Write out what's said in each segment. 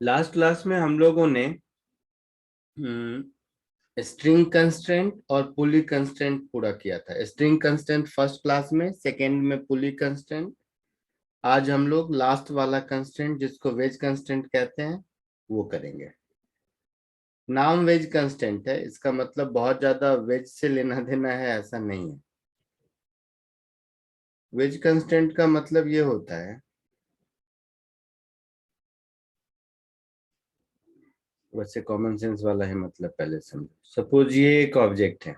Last class में हम लोगों ने स्ट्रिंग कंस्ट्रेंट और पुली कंस्ट्रेंट पूरा किया था। स्ट्रिंग कंस्ट्रेंट फर्स्ट क्लास में, सेकेंड में पुली कंस्ट्रेंट। आज हम लोग लास्ट वाला कंस्ट्रेंट जिसको वेज कंस्ट्रेंट कहते हैं वो करेंगे। नाम वेज कंस्ट्रेंट है, इसका मतलब बहुत ज्यादा वेज से लेना देना है ऐसा नहीं है। वेज कंस्ट्रेंट का मतलब ये होता है, वैसे कॉमन सेंस वाला है, मतलब पहले समझो। सपोज ये एक ऑब्जेक्ट है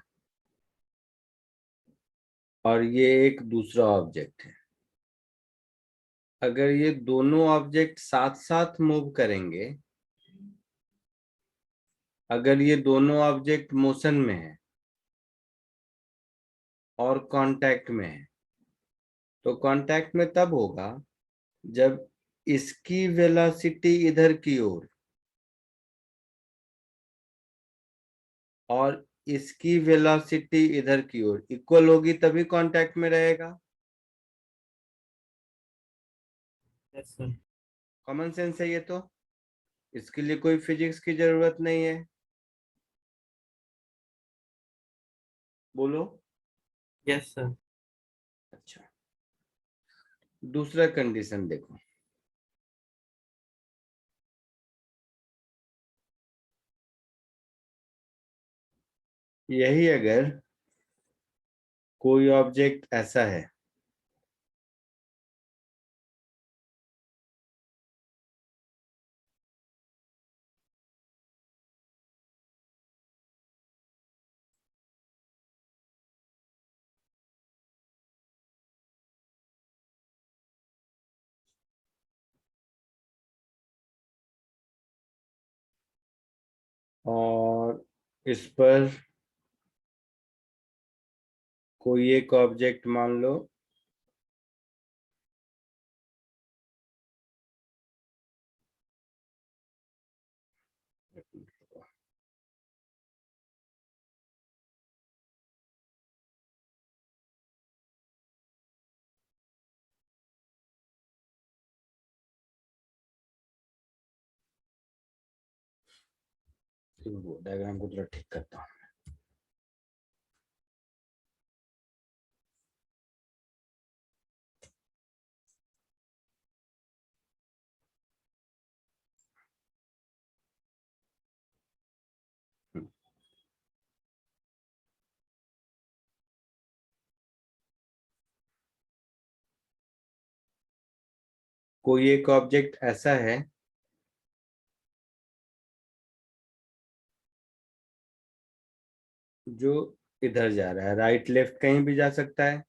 और ये एक दूसरा ऑब्जेक्ट है। अगर ये दोनों ऑब्जेक्ट साथ साथ मूव करेंगे, अगर ये दोनों ऑब्जेक्ट मोशन में है और कांटेक्ट में है, तो कांटेक्ट में तब होगा जब इसकी वेलोसिटी इधर की ओर और इसकी वेलोसिटी इधर की ओर इक्वल होगी, तभी कांटेक्ट में रहेगा। Yes sir. कॉमन सेंस है ये तो, इसके लिए कोई फिजिक्स की जरूरत नहीं है। बोलो। Yes sir. अच्छा, दूसरा कंडीशन देखो। यही अगर कोई ऑब्जेक्ट ऐसा है और इस पर कोई एक ऑब्जेक्ट मान लो डायग्राम को थोड़ा ठीक करता हूँ। कोई एक ऑब्जेक्ट ऐसा है जो इधर जा रहा है, राइट लेफ्ट कहीं भी जा सकता है।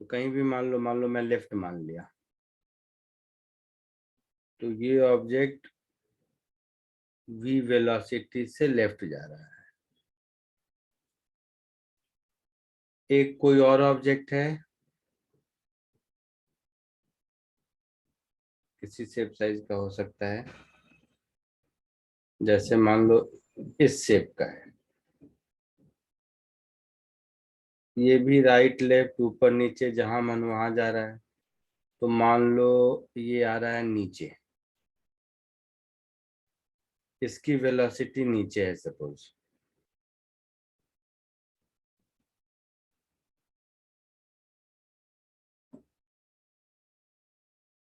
तो कहीं भी मान लो मैं लेफ्ट मान लिया, तो ये ऑब्जेक्ट v वेलोसिटी से लेफ्ट जा रहा है। एक कोई और ऑब्जेक्ट है, किसी शेप साइज का हो सकता है, जैसे मान लो इस शेप का है। ये भी राइट लेफ्ट ऊपर नीचे जहां मन वहां जा रहा है। तो मान लो ये आ रहा है नीचे, इसकी वेलोसिटी नीचे है सपोज।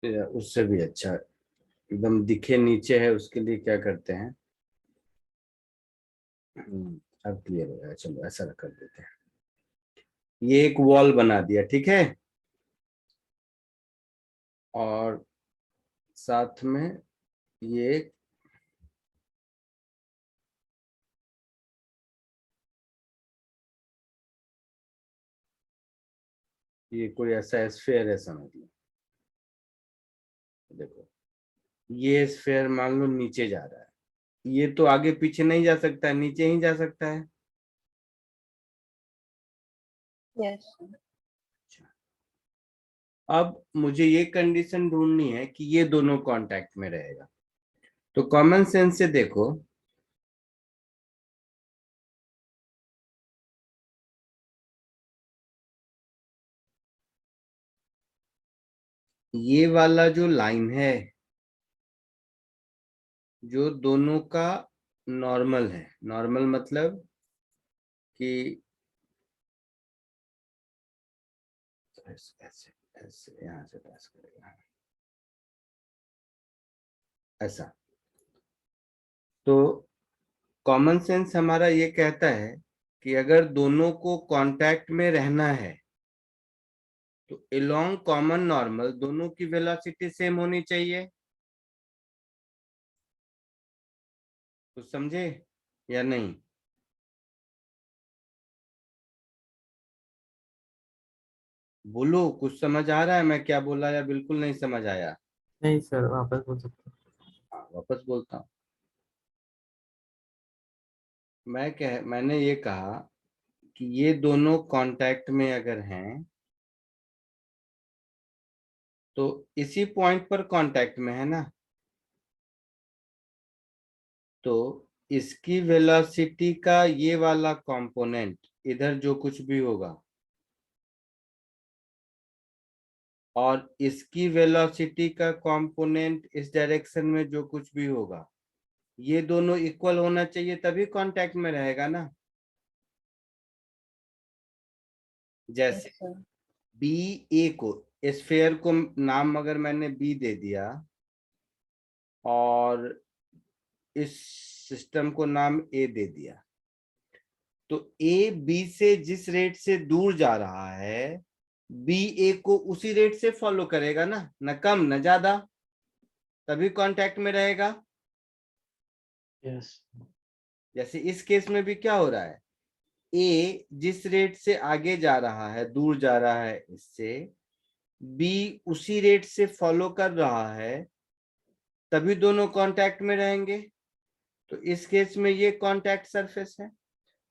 उससे भी अच्छा एकदम दिखे नीचे है, उसके लिए क्या करते हैं, अब क्लियर हो गया। चलो ऐसा कर देते हैं। ये एक वॉल बना दिया, ठीक है, और साथ में ये कोई ऐसा स्फीयर है समझ लो। देखो, ये स्फीयर मान लो नीचे जा रहा है, ये तो आगे पीछे नहीं जा सकता है, नीचे ही जा सकता है। यस। अच्छा, अब मुझे ये कंडीशन ढूंढनी है कि ये दोनों कांटेक्ट में रहेगा। तो कॉमन सेंस से देखो, ये वाला जो लाइन है जो दोनों का नॉर्मल है, नॉर्मल मतलब कि ऐसे ऐसे ऐसे यहां से पास करेगा ऐसा। तो कॉमन सेंस हमारा ये कहता है कि अगर दोनों को कांटेक्ट में रहना है तो अलोंग कॉमन नॉर्मल दोनों की वेलोसिटी सेम होनी चाहिए। तो समझे या नहीं? बोलो, कुछ समझ आ रहा है मैं क्या बोला या बिल्कुल नहीं समझ आया? नहीं सर, वापस बोल सकते हाँ, वापस बोलता हूँ। मैंने ये कहा कि ये दोनों कांटेक्ट में अगर हैं तो इसी पॉइंट पर कांटेक्ट में है ना, तो इसकी वेलोसिटी का ये वाला कंपोनेंट इधर जो कुछ भी होगा और इसकी वेलोसिटी का कंपोनेंट इस डायरेक्शन में जो कुछ भी होगा, ये दोनों इक्वल होना चाहिए तभी कांटेक्ट में रहेगा ना। Yes, जैसे sir. बी ए को, स्फेयर को नाम अगर मैंने बी दे दिया और इस सिस्टम को नाम ए दे दिया, तो ए बी से जिस रेट से दूर जा रहा है बी ए को उसी रेट से फॉलो करेगा ना, न कम न ज्यादा, तभी कांटेक्ट में रहेगा। यस। जैसे इस केस में भी क्या हो रहा है, ए जिस रेट से आगे जा रहा है, दूर जा रहा है इससे, बी उसी रेट से फॉलो कर रहा है, तभी दोनों कांटेक्ट में रहेंगे। तो इस केस में ये कांटेक्ट सरफेस है,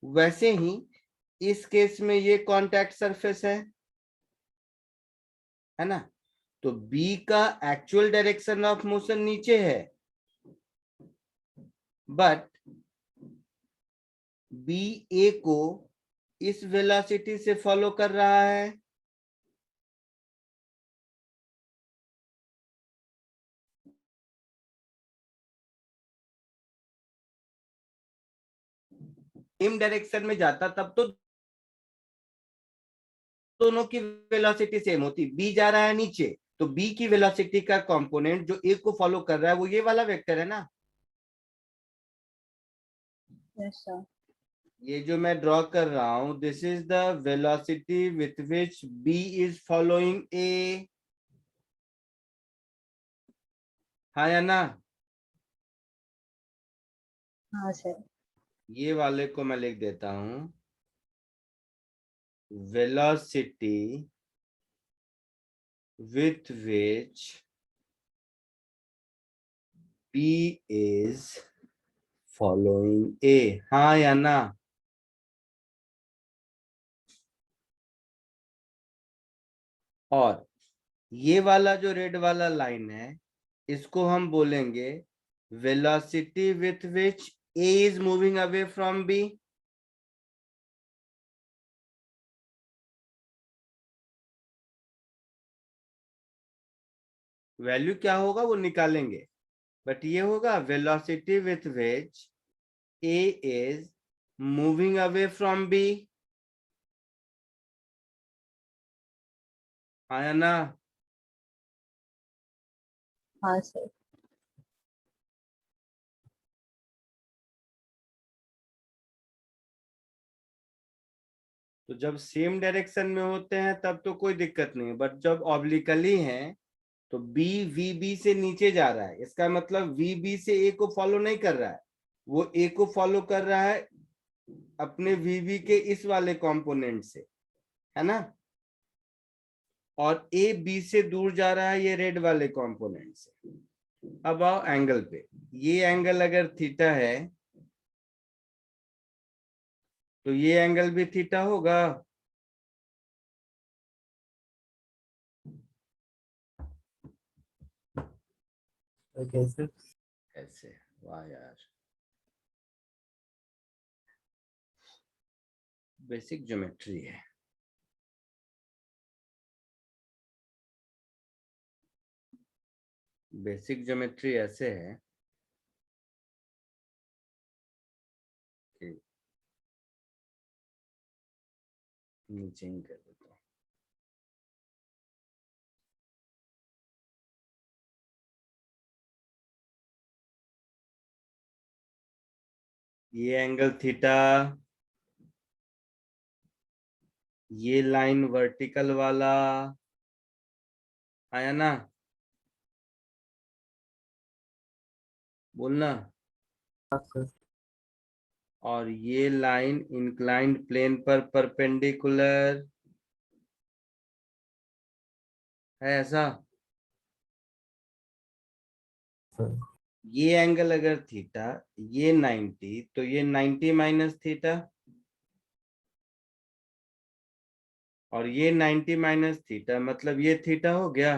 वैसे ही इस केस में ये कांटेक्ट सरफेस है ना। तो बी का एक्चुअल डायरेक्शन ऑफ मोशन नीचे है, बट बी ए को इस वेलोसिटी से फॉलो कर रहा है। सेम डायरेक्शन में जाता तब तो दोनों की वेलोसिटी सेम होती। बी जा रहा है नीचे, तो बी की वेलोसिटी का कंपोनेंट जो ए को फॉलो कर रहा है वो ये वाला वेक्टर है ना। Yes, sir. ये जो मैं ड्रॉ कर रहा हूं, this is the velocity with which B is following A. हाँ या ना? हाँ सर. ये वाले को मैं लिख देता हूं, velocity with which B is following A। हाँ या ना? और ये वाला जो रेड वाला लाइन है इसको हम बोलेंगे velocity with which A is moving away from B। Value क्या होगा वो निकालेंगे, बट ये होगा velocity with which A is moving away from B। हाँ या ना? हाँ सर. तो जब सेम डायरेक्शन में होते हैं तब तो कोई दिक्कत नहीं, बट जब ऑब्लिकली हैं तो बी वी बी से नीचे जा रहा है, इसका मतलब वी बी से ए को फॉलो नहीं कर रहा है, वो ए को फॉलो कर रहा है अपने वी बी के इस वाले कंपोनेंट से, है ना। और ए बी से दूर जा रहा है ये रेड वाले कंपोनेंट से। अब आओ एंगल पे, ये एंगल अगर थीटा है तो ये एंगल भी थीटा होगा। कैसे? ऐसे, वाह यार, बेसिक ज्योमेट्री है। बेसिक ज्योमेट्री ऐसे है कि नीचे ही कर देता हूँ। ये एंगल थीटा, ये लाइन वर्टिकल वाला आया ना, बोलना। हाँ सर। और ये लाइन इंक्लाइंड प्लेन पर परपेंडिकुलर है, ऐसा। सर ये एंगल अगर थीटा, ये 90, तो ये 90 माइनस थीटा, और ये 90 माइनस थीटा, मतलब ये थीटा हो गया।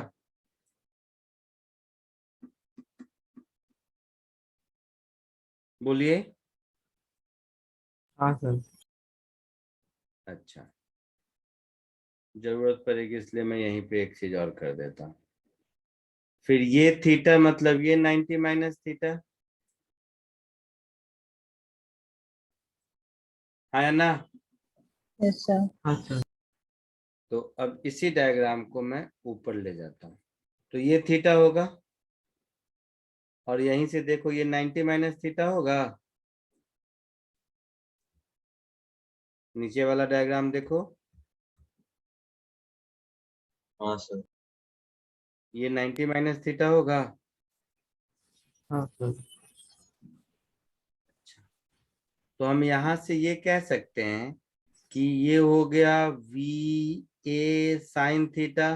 बोलिए। हाँ सर। अच्छा, जरूरत पड़ेगी इसलिए मैं यहीं पे एक चीज और कर देता हूँ। फिर ये थीटा मतलब ये 90 माइनस थीटा, है ना। Yes sir. हाँ सर। तो अब इसी डायग्राम को मैं ऊपर ले जाता हूँ, तो ये थीटा होगा, और यहीं से देखो ये 90 माइनस थीटा होगा। नीचे वाला डायग्राम देखो, हाँ सर। ये 90 माइनस थीटा होगा। हाँ सर। तो हम यहां से ये कह सकते हैं कि ये हो गया वी ए साइन थीटा,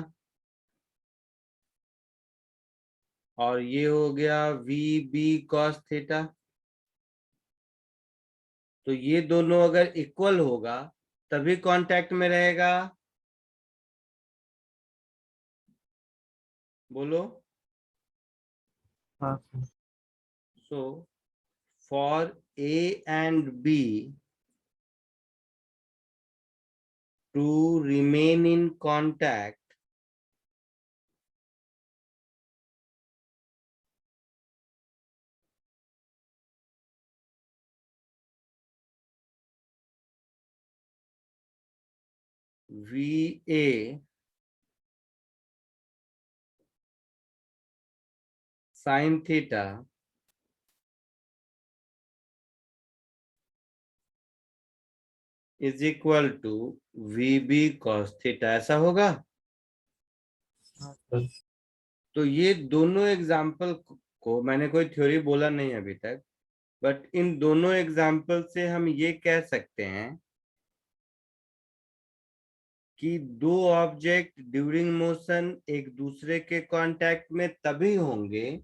और ये हो गया वी बी कॉस थीटा। तो ये दोनों अगर इक्वल होगा तभी कांटेक्ट में रहेगा। बोलो। हाँ sir. So for A and B to remain in contact, V A sine theta is equal to V B cos theta, ऐसा होगा। हाँ सर। तो ये दोनों एग्जाम्पल को मैंने कोई थ्योरी बोला नहीं अभी तक, बट इन दोनों एग्जाम्पल से हम ये कह सकते हैं कि दो ऑब्जेक्ट ड्यूरिंग मोशन एक दूसरे के कांटेक्ट में तभी होंगे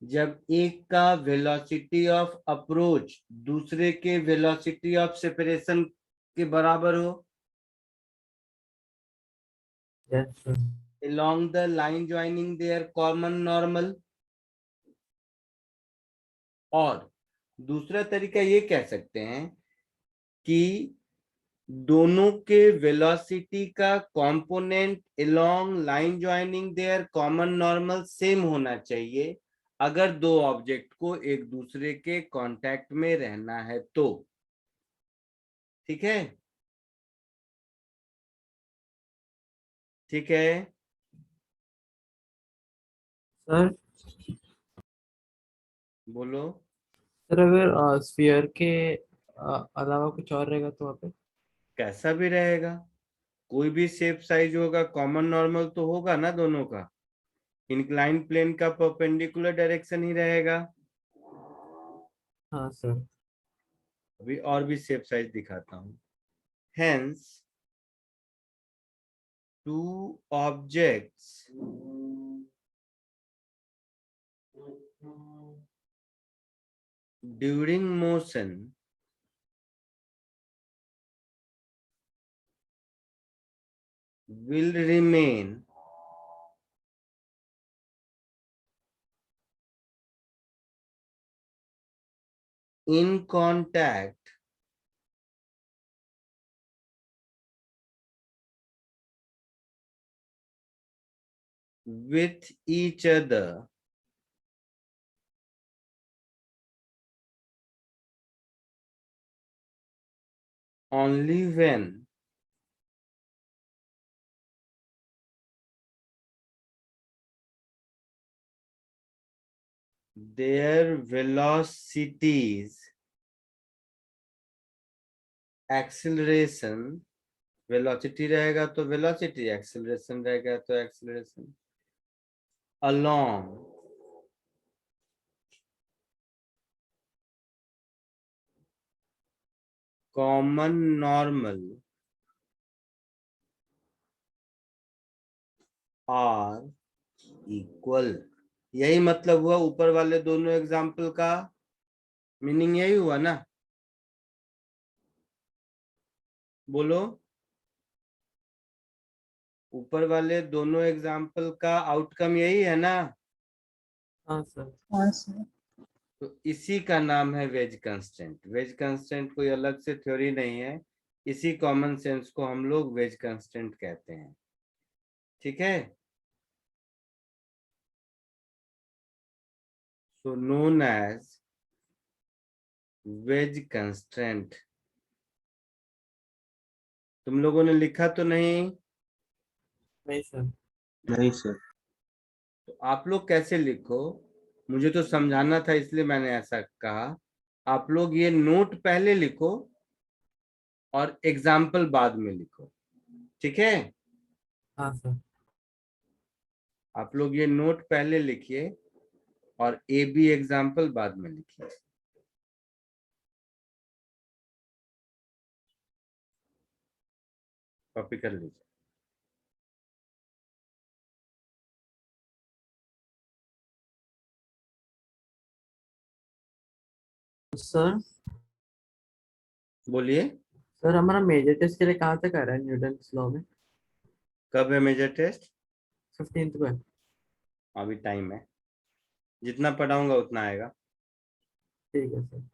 जब एक का वेलोसिटी ऑफ अप्रोच दूसरे के वेलोसिटी ऑफ सेपरेशन के बराबर हो, yes sir. along the line joining their common normal। और दूसरा तरीका ये कह सकते हैं कि दोनों के वेलोसिटी का component along line joining their common normal same होना चाहिए, अगर दो ऑब्जेक्ट को एक दूसरे के कांटेक्ट में रहना है तो। ठीक है, ठीक है। सर बोलो। सर अगर स्फीयर के अलावा कुछ और रहेगा तो वहाँ पे। कैसा भी रहेगा, कोई भी शेप साइज होगा, कॉमन नॉर्मल तो होगा ना दोनों का, इंक्लाइन प्लेन का परपेंडिकुलर डायरेक्शन ही रहेगा। हाँ सर। अभी और भी शेप साइज दिखाता हूं। Hence two objects during motion will remain in contact with each other only when their velocities, acceleration, velocity रहेगा तो velocity, acceleration रहेगा तो acceleration, along common normal are equal। यही मतलब हुआ ऊपर वाले दोनों एग्जाम्पल का मीनिंग यही हुआ ना, बोलो। ऊपर वाले दोनों एग्जाम्पल का आउटकम यही है ना। हाँ सर। हाँ सर। तो इसी का नाम है वेज कंस्टेंट। वेज कंस्टेंट कोई अलग से थ्योरी नहीं है, इसी कॉमन सेंस को हम लोग वेज कंस्टेंट कहते हैं। ठीक है, so known as wedge constraint. तुम लोगों ने लिखा तो नहीं? नहीं सर। नहीं सर। तो आप लोग कैसे लिखो, मुझे तो समझाना था इसलिए मैंने ऐसा कहा। आप लोग ये नोट पहले लिखो और एग्जाम्पल बाद में लिखो, ठीक है। हाँ सर। आप लोग ये नोट पहले लिखिए और ए बी एग्जाम्पल बाद में लिखिए। कॉपी कर लीजिए। सर बोलिए। सर हमारा मेजर टेस्ट के लिए कहाँ तक आ रहा है न्यूटन लॉ में? कब है मेजर टेस्ट? 15th को है। अभी टाइम है, जितना पढ़ाऊंगा उतना आएगा। ठीक है सर।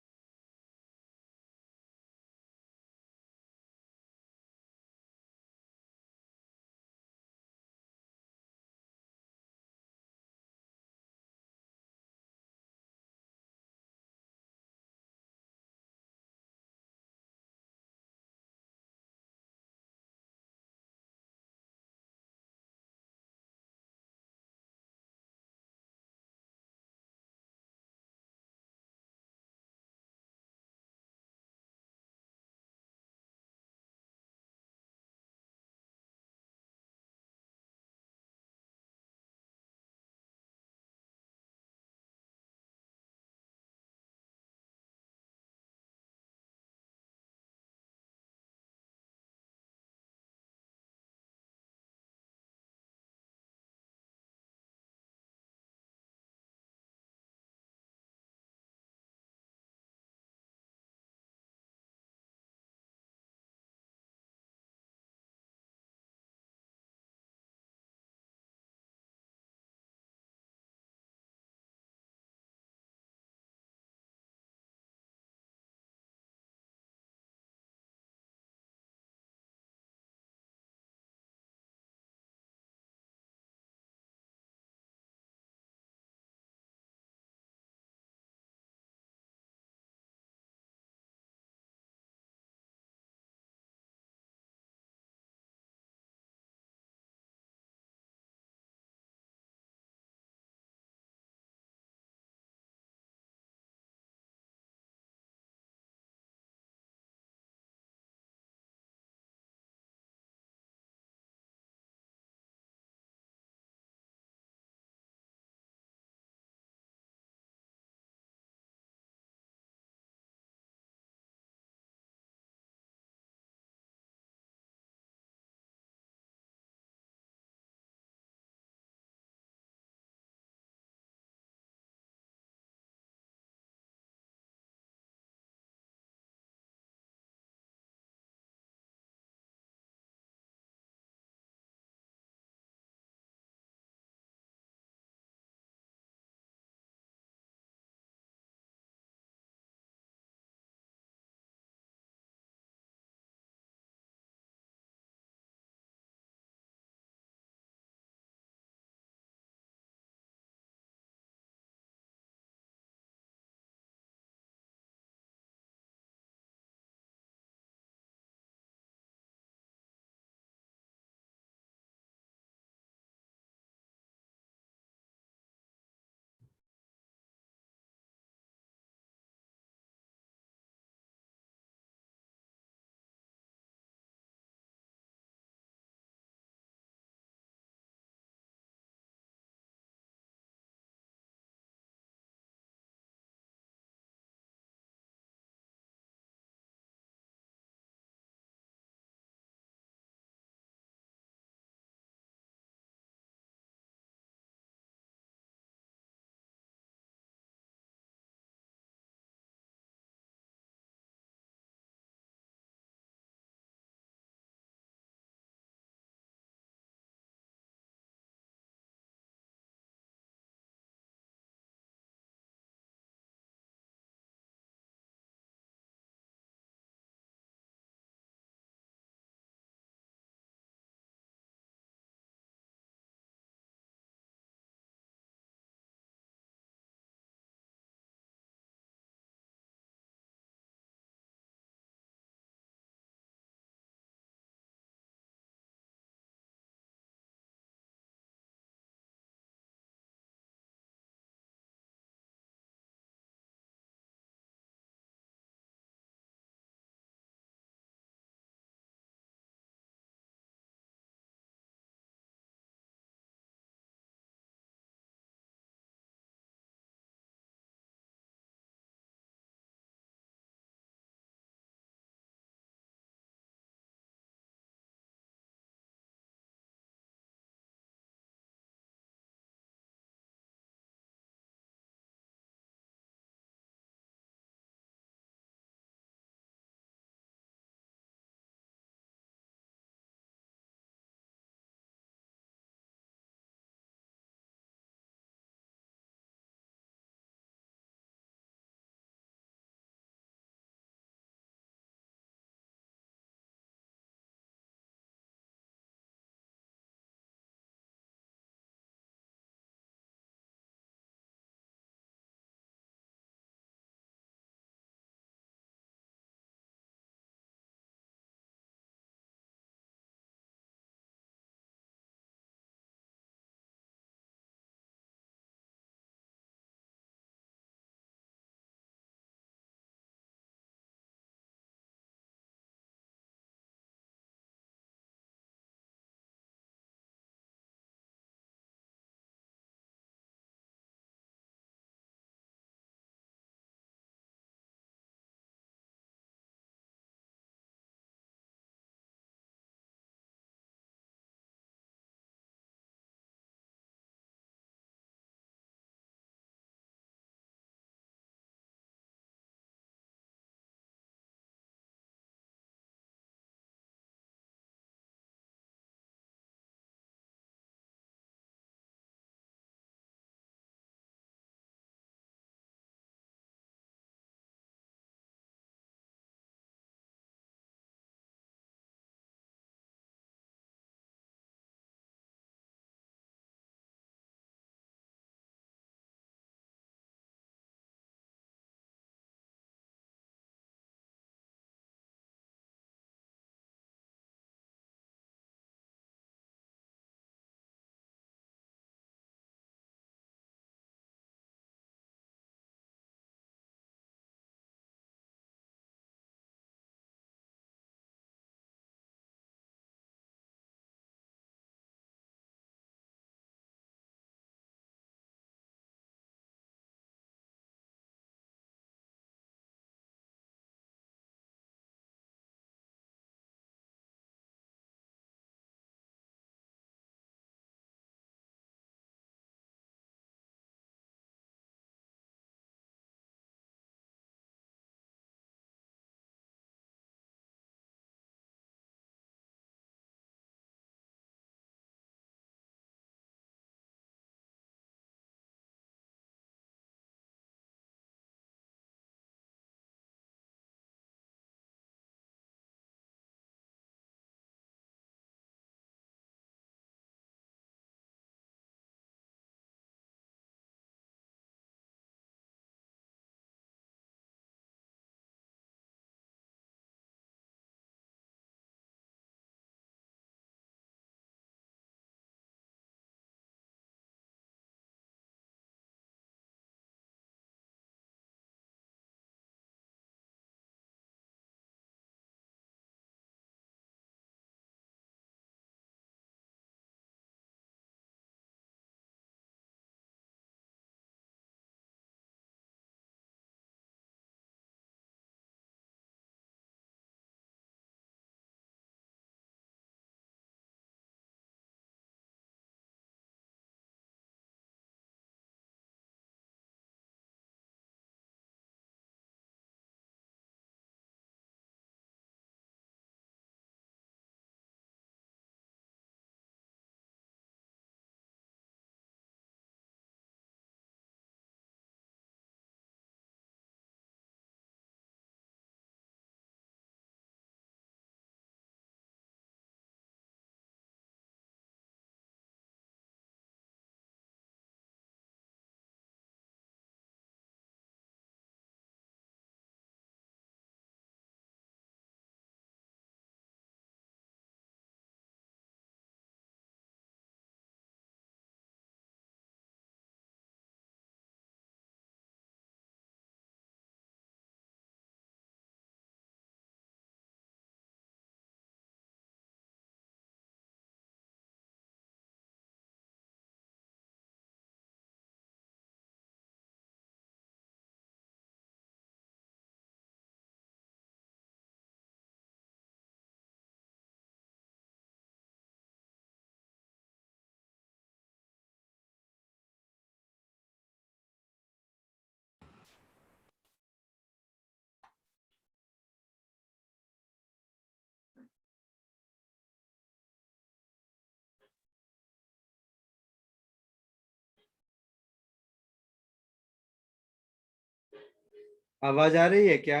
आवाज आ रही है क्या?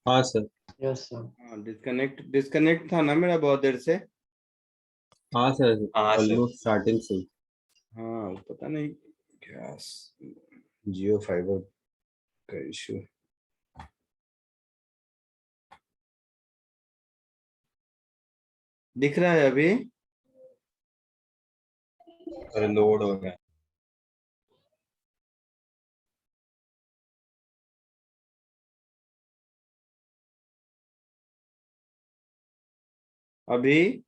हाँ सर। Yes sir. हाँ, डिस्कनेक्ट था ना मेरा बहुत देर से। हाँ सर, हाँ सर। ऑलमोस्ट स्टार्टिंग से ही। हाँ, पता नहीं क्या जियो फाइबर का इशू। दिख रहा है अभी? अरे लोड हो गया। अभी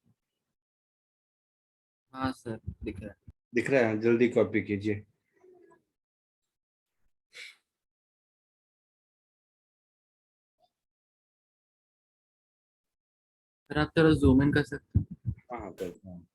हाँ सर, दिख रहा है। दिख रहा है, जल्दी कॉपी कीजिए। सर आप थोड़ा जूम इन कर सकते हैं? हाँ हाँ, करता हूँ।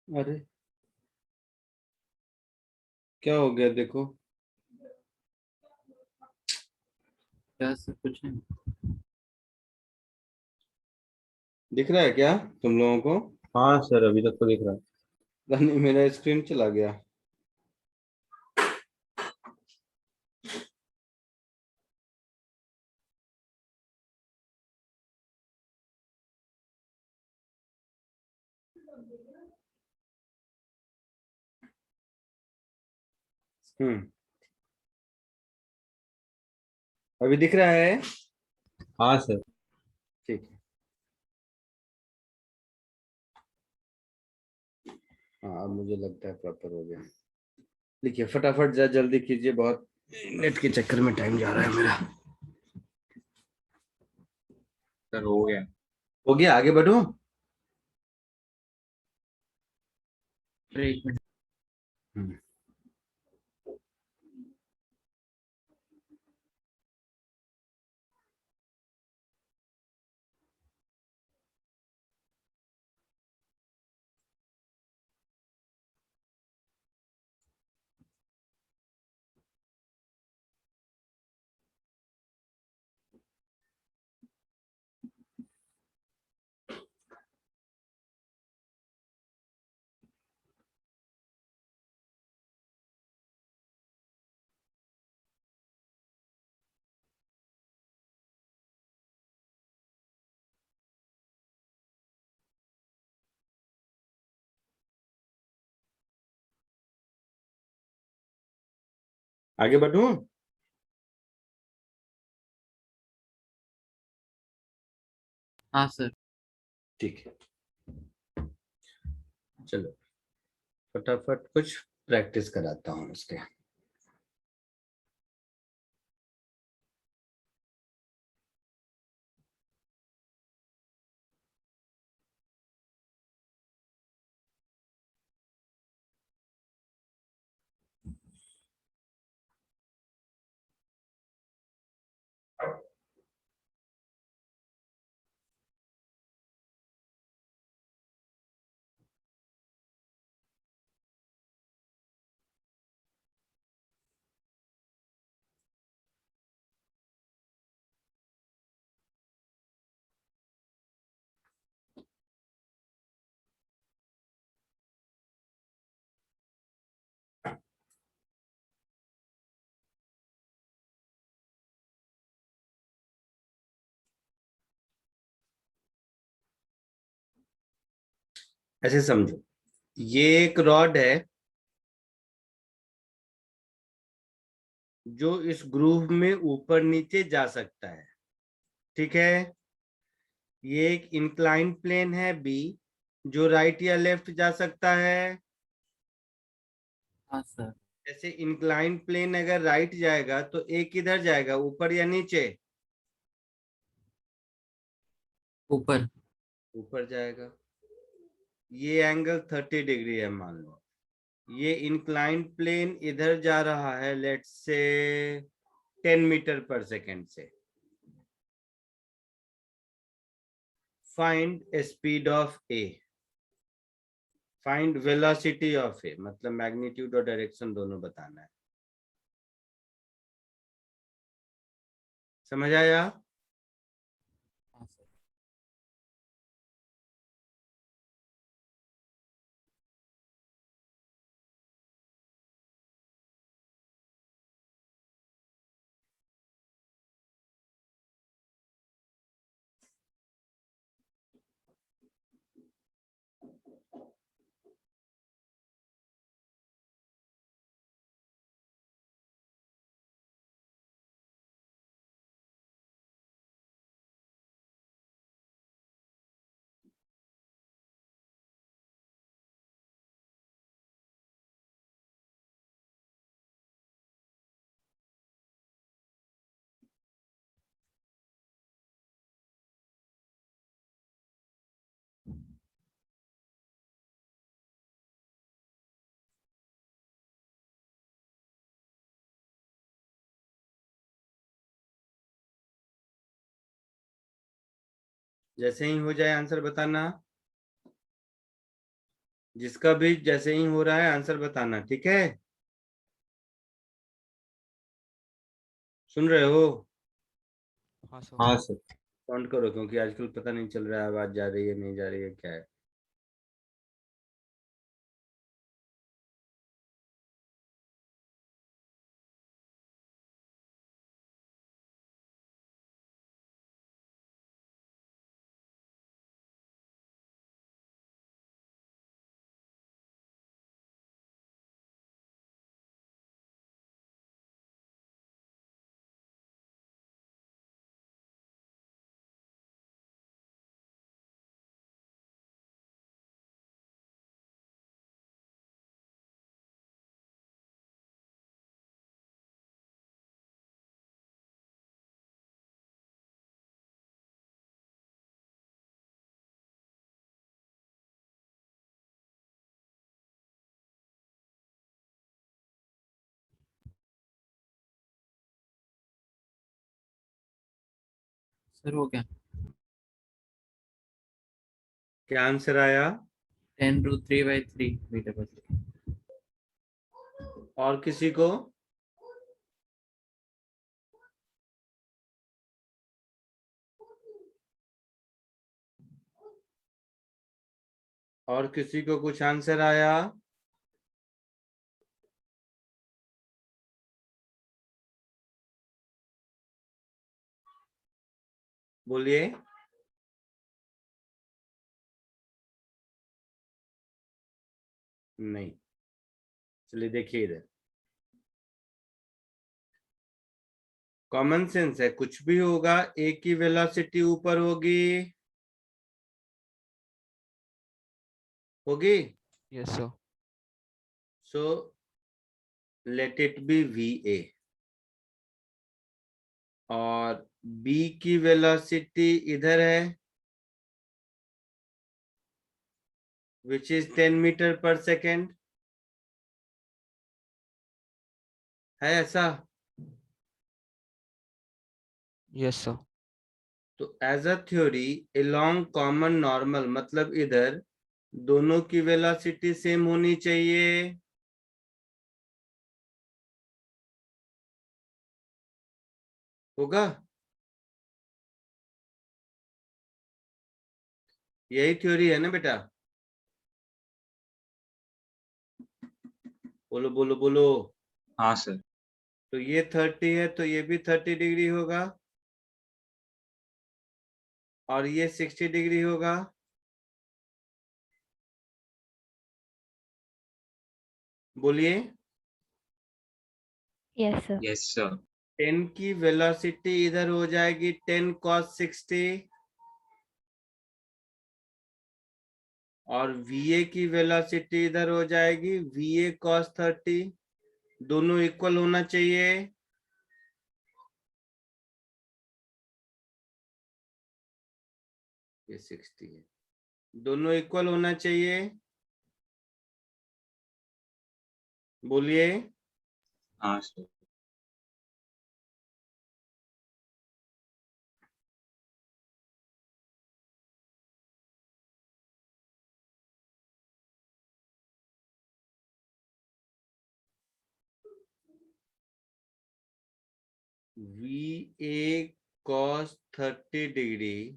अरे क्या हो गया देखो। क्या सर, कुछ नहीं। दिख रहा है क्या तुम लोगों को? हाँ सर, अभी तक तो दिख रहा है। पता नहीं, मेरा स्क्रीन चला गया। हम्म, अभी दिख रहा है? हाँ सर। ठीक है। हाँ, अब मुझे लगता है प्रॉपर हो गया। लिखिए फटाफट, जल्दी कीजिए, बहुत नेट के चक्कर में टाइम जा रहा है मेरा। सर हो गया। हो गया, आगे बढ़ूं? सर एक मिनट। हम्म, आगे बढ़ूं? हाँ सर। ठीक है, चलो फटाफट कुछ प्रैक्टिस कराता हूँ इसके। ऐसे समझो, ये एक रॉड है जो इस ग्रूव में ऊपर नीचे जा सकता है। ठीक है, ये एक इंक्लाइन प्लेन है बी, जो राइट या लेफ्ट जा सकता है। हाँ सर। जैसे इंक्लाइन प्लेन अगर राइट जाएगा तो ए किधर जाएगा, ऊपर या नीचे? ऊपर। ऊपर जाएगा। ये एंगल 30 डिग्री है मान लो। ये इंक्लाइन प्लेन इधर जा रहा है, let's say 10 metre per second से। Find speed of A, find velocity of A, मतलब मैग्नीट्यूड और डायरेक्शन दोनों बताना है। समझ आया? हाँ सर। जैसे ही हो जाए आंसर बताना। जिसका भी जैसे ही हो रहा है आंसर बताना, ठीक है? सुन रहे हो? हाँ सर। हाँ सर। काउंट करो, क्योंकि आजकल पता नहीं चल रहा है आवाज जा रही है नहीं जा रही है क्या है। सर हो गया। क्या आंसर आया? 10√3/3 मीटर पर सेकेंड। और किसी को? और किसी को कुछ आंसर आया? बोलिए। नहीं। चलिए देखिए इधर, कॉमन सेंस है, कुछ भी होगा ए की वेलोसिटी ऊपर होगी, होगी। Yes sir. So let it be V A. और बी की वेलोसिटी इधर है, which is 10 metre per second. है ऐसा? Yes sir. तो as a theory along common normal, मतलब इधर दोनों की वेलोसिटी सेम होनी चाहिए। होगा? यही थ्योरी है ना बेटा? बोलो बोलो बोलो। हाँ सर। तो ये 30 है तो ये भी 30 डिग्री होगा, और ये 60 डिग्री होगा। बोलिए। Yes, sir. Yes, sir. 10 की वेलोसिटी इधर हो जाएगी 10 cos 60 और VA की वेलोसिटी इधर हो जाएगी VA cos 30। दोनों इक्वल होना चाहिए। ये 60 है, दोनों इक्वल होना चाहिए। बोलिए। हाँ sir. VA cos 30 degree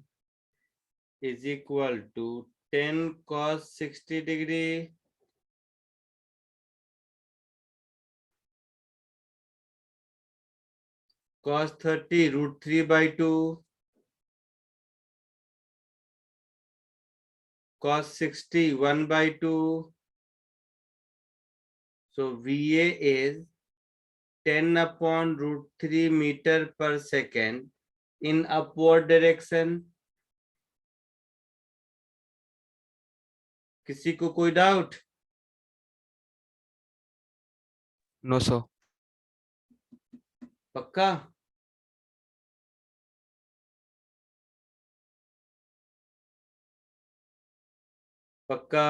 is equal to 10 cos 60 degree cos 30 √3/2 cos 60 1/2. So VA is 10 upon √3 meter per second in upward direction. किसी को कोई डाउट? No sir. पक्का? पक्का?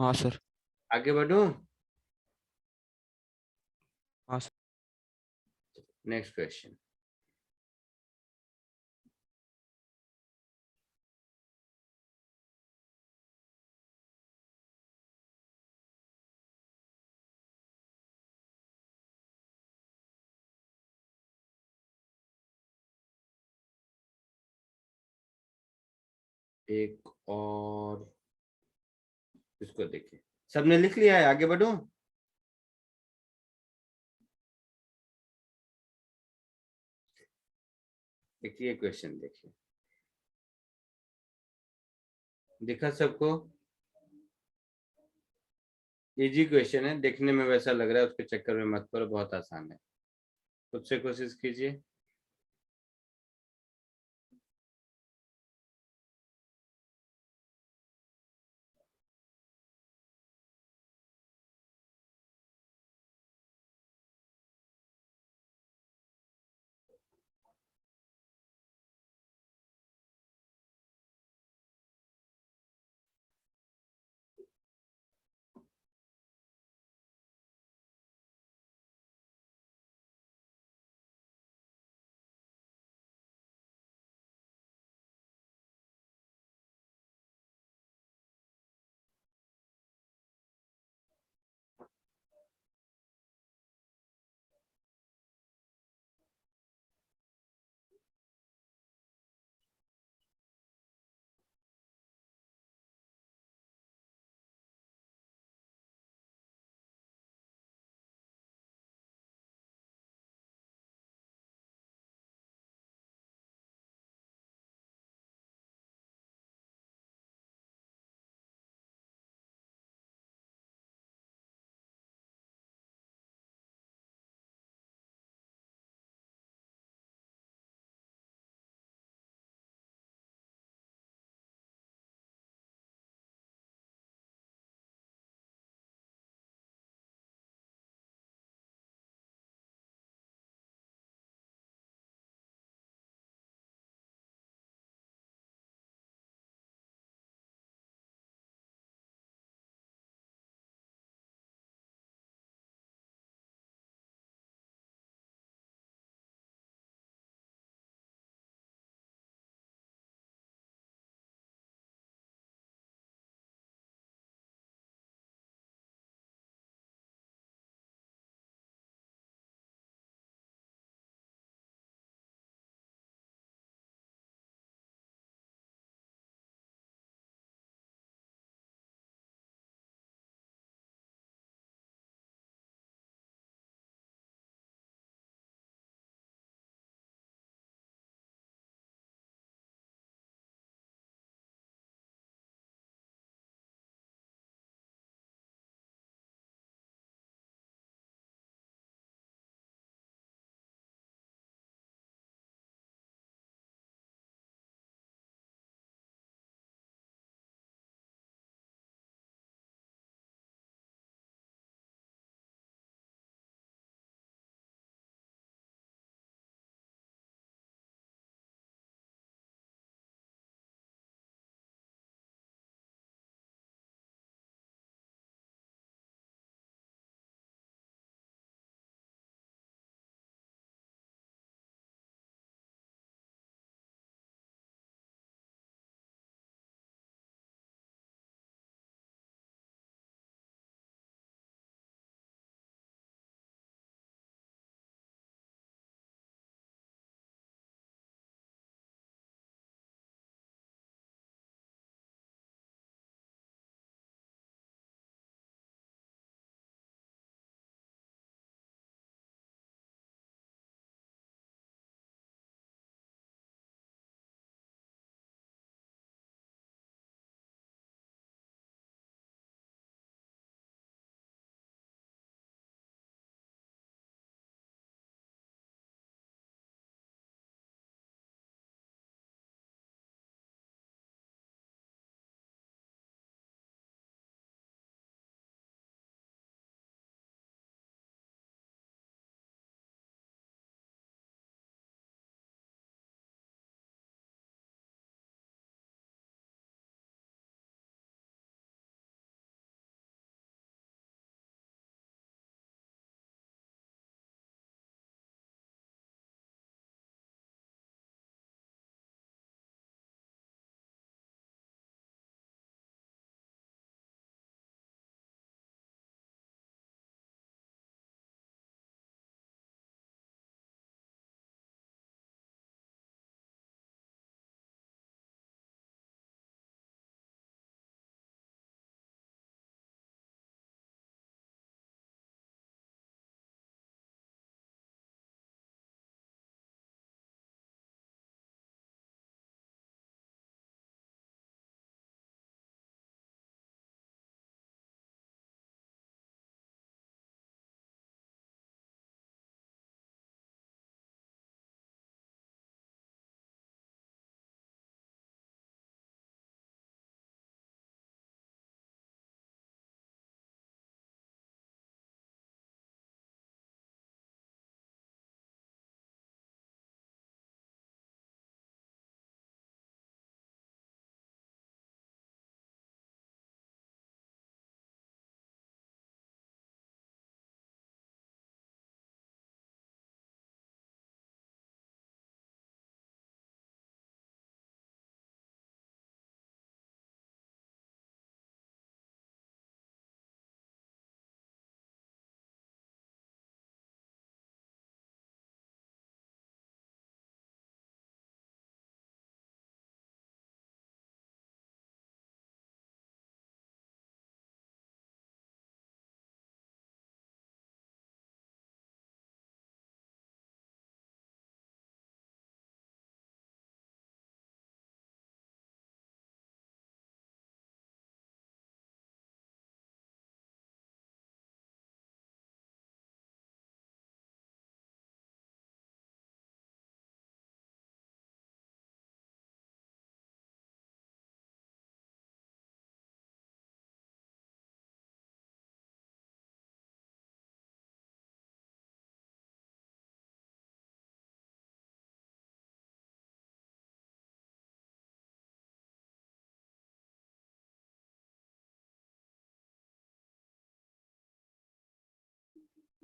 हाँ सर। आगे बढ़ूं? हाँ सर। Next question. एक और इसको देखिए, सबने लिख लिया है? आगे बढ़ूं? देखिए क्वेश्चन, देखिए, दिखा सबको? इजी क्वेश्चन है, देखने में वैसा लग रहा है, उसके चक्कर में मत करो, बहुत आसान है। खुद से कोशिश कीजिए।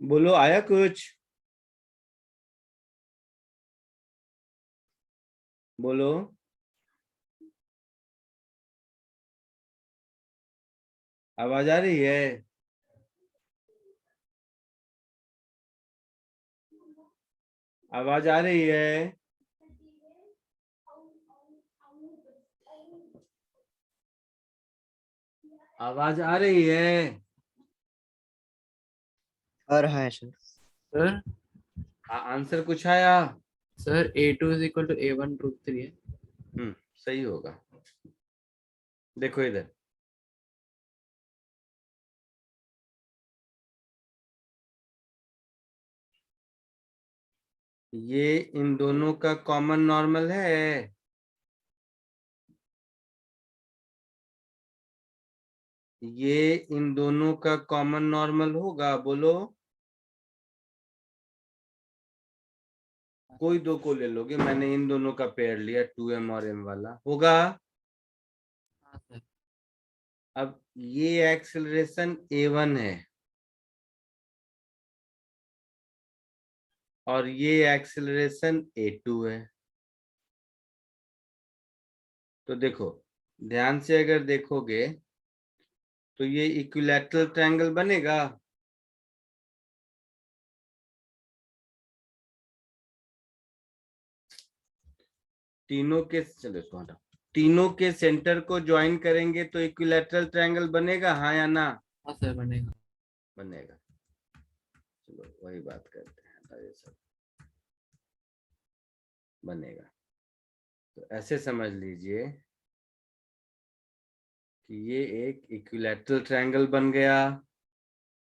बोलो आया कुछ? बोलो। आवाज आ रही है? आवाज आ रही है? आवाज आ रही है? और है सर। सर आंसर कुछ आया? Sir A2 is equal to A1 √3 है। सही होगा। देखो इधर, ये इन दोनों का कॉमन नॉर्मल है। ये इन दोनों का कॉमन नॉर्मल होगा, बोलो। कोई दो को ले लोगे, मैंने इन दोनों का पेयर लिया, 2m और m वाला होगा। हाँ सर। अब ये एक्सेलरेशन a1 है और ये एक्सेलरेशन a2 है। तो देखो, ध्यान से अगर देखोगे तो ये इक्विलैटरल ट्रायंगल बनेगा। तीनों के, चलो इसको हटाओ, तीनों के सेंटर को ज्वाइन करेंगे तो इक्विलैटरल ट्रायंगल बनेगा, हाँ या ना? हाँ सर बनेगा। बनेगा। चलो वही बात करते हैं, तो ये सब बनेगा। तो ऐसे समझ लीजिए कि ये एक इक्विलैटरल ट्रायंगल बन गया।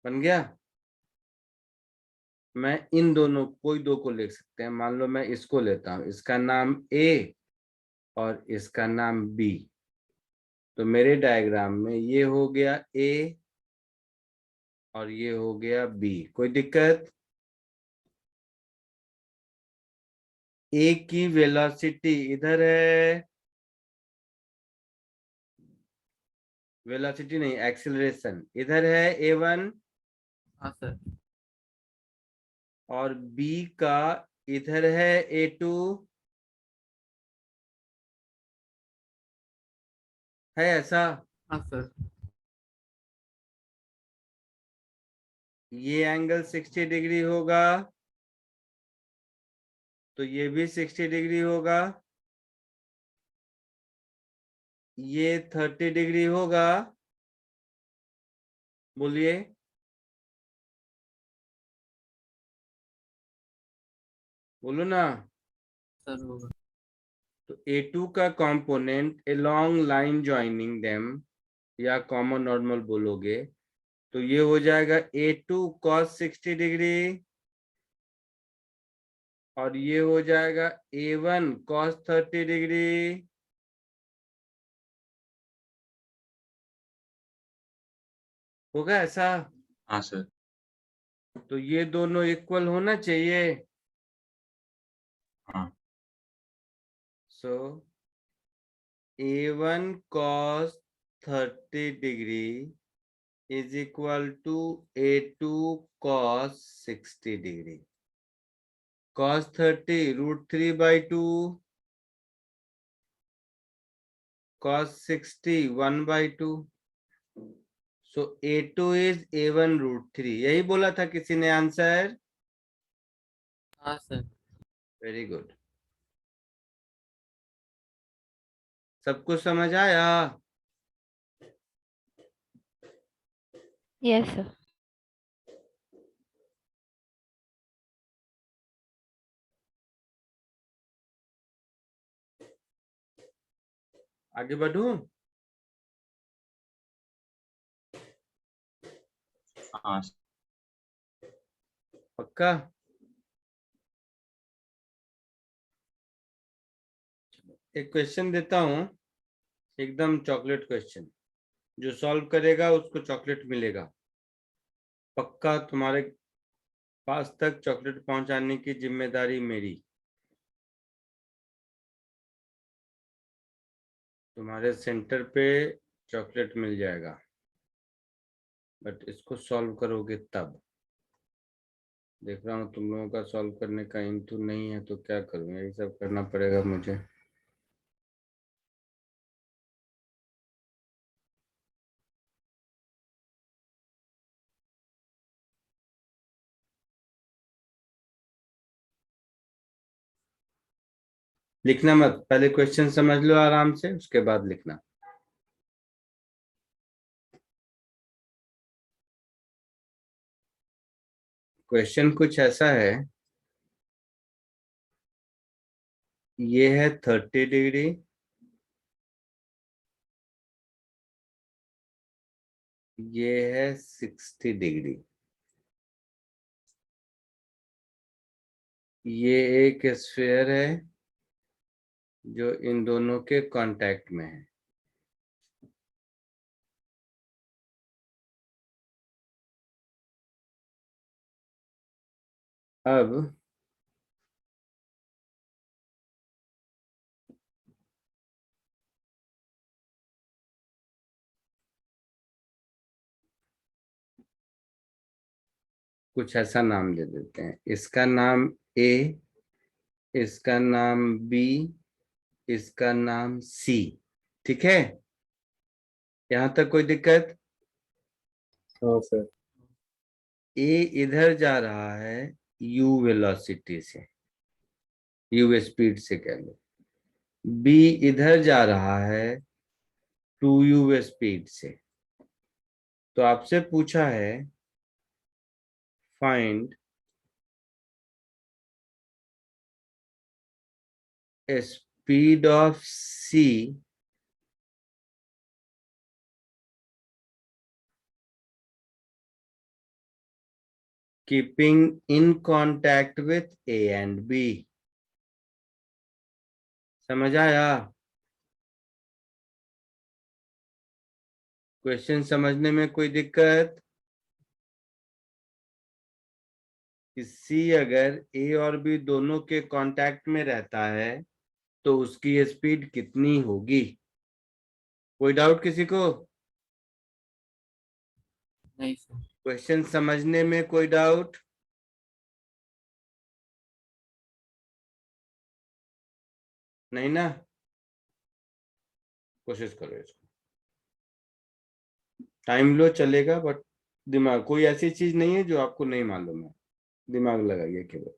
बन गया। मैं इन दोनों, कोई दो को लिख सकते हैं, मान लो मैं इसको लेता हूं, इसका नाम A और इसका नाम B। तो मेरे डायग्राम में ये हो गया A और ये हो गया B। कोई दिक्कत? A की वेलोसिटी इधर है, वेलोसिटी नहीं, एक्सीलरेशन इधर है A1, हाँ सर। और B का इधर है A2, है ऐसा? हाँ सर। ये एंगल 60 डिग्री होगा, तो ये भी 60 डिग्री होगा, ये 30 डिग्री होगा। बोलिए। बोलो ना। सर होगा। तो A2 का component along line joining them, या कॉमन नॉर्मल बोलोगे तो ये हो जाएगा A2 cos 60 डिग्री, और ये हो जाएगा A1 cos 30 डिग्री। होगा ऐसा? हाँ सर। तो ये दोनों इक्वल होना चाहिए। हाँ। सो A1 cos 30 degree is equal to A2 cos 60 degree. cos 30 √3/2, cos 60 1/2। So A2 is A1 √3। यही बोला था किसी ने आंसर? हाँ सर। Very good. सब कुछ समझ आया? Yes sir. आगे बढ़ूं? हाँ सर। पक्का? एक क्वेश्चन देता हूं, एकदम चॉकलेट क्वेश्चन, जो सॉल्व करेगा उसको चॉकलेट मिलेगा। पक्का तुम्हारे पास तक चॉकलेट पहुंचाने की जिम्मेदारी मेरी। तुम्हारे सेंटर पे चॉकलेट मिल जाएगा, बट इसको सॉल्व करोगे तब। देख रहा हूँ तुम लोगों का सॉल्व करने का इंतु नहीं है, तो क्या करूँ, यही सब करना पड़ेगा मुझे। लिखना मत, पहले क्वेश्चन समझ लो आराम से, उसके बाद लिखना। क्वेश्चन कुछ ऐसा है, ये है 30 डिग्री, ये है 60 डिग्री। ये एक स्फीयर है जो इन दोनों के कांटेक्ट में है। अब कुछ ऐसा नाम दे देते हैं, इसका नाम ए, इसका नाम बी, इसका नाम सी। ठीक है, यहां तक कोई दिक्कत? हाँ सर। ए इधर जा रहा है यू वेलोसिटी से, यू स्पीड से कह लो। बी इधर जा रहा है 2u स्पीड से। तो आपसे पूछा है find speed of C keeping in contact with A and B। समझ आया? क्वेश्चन समझने में कोई दिक्कत? कि सी अगर ए और बी दोनों के कांटेक्ट में रहता है तो उसकी स्पीड कितनी होगी? कोई डाउट किसी को? नहीं सर। क्वेश्चन समझने में कोई डाउट? नहीं ना? कोशिश करो इसको, टाइम लो चलेगा, बट दिमाग, कोई ऐसी चीज नहीं है जो आपको नहीं मालूम है, दिमाग लगाइए केवल।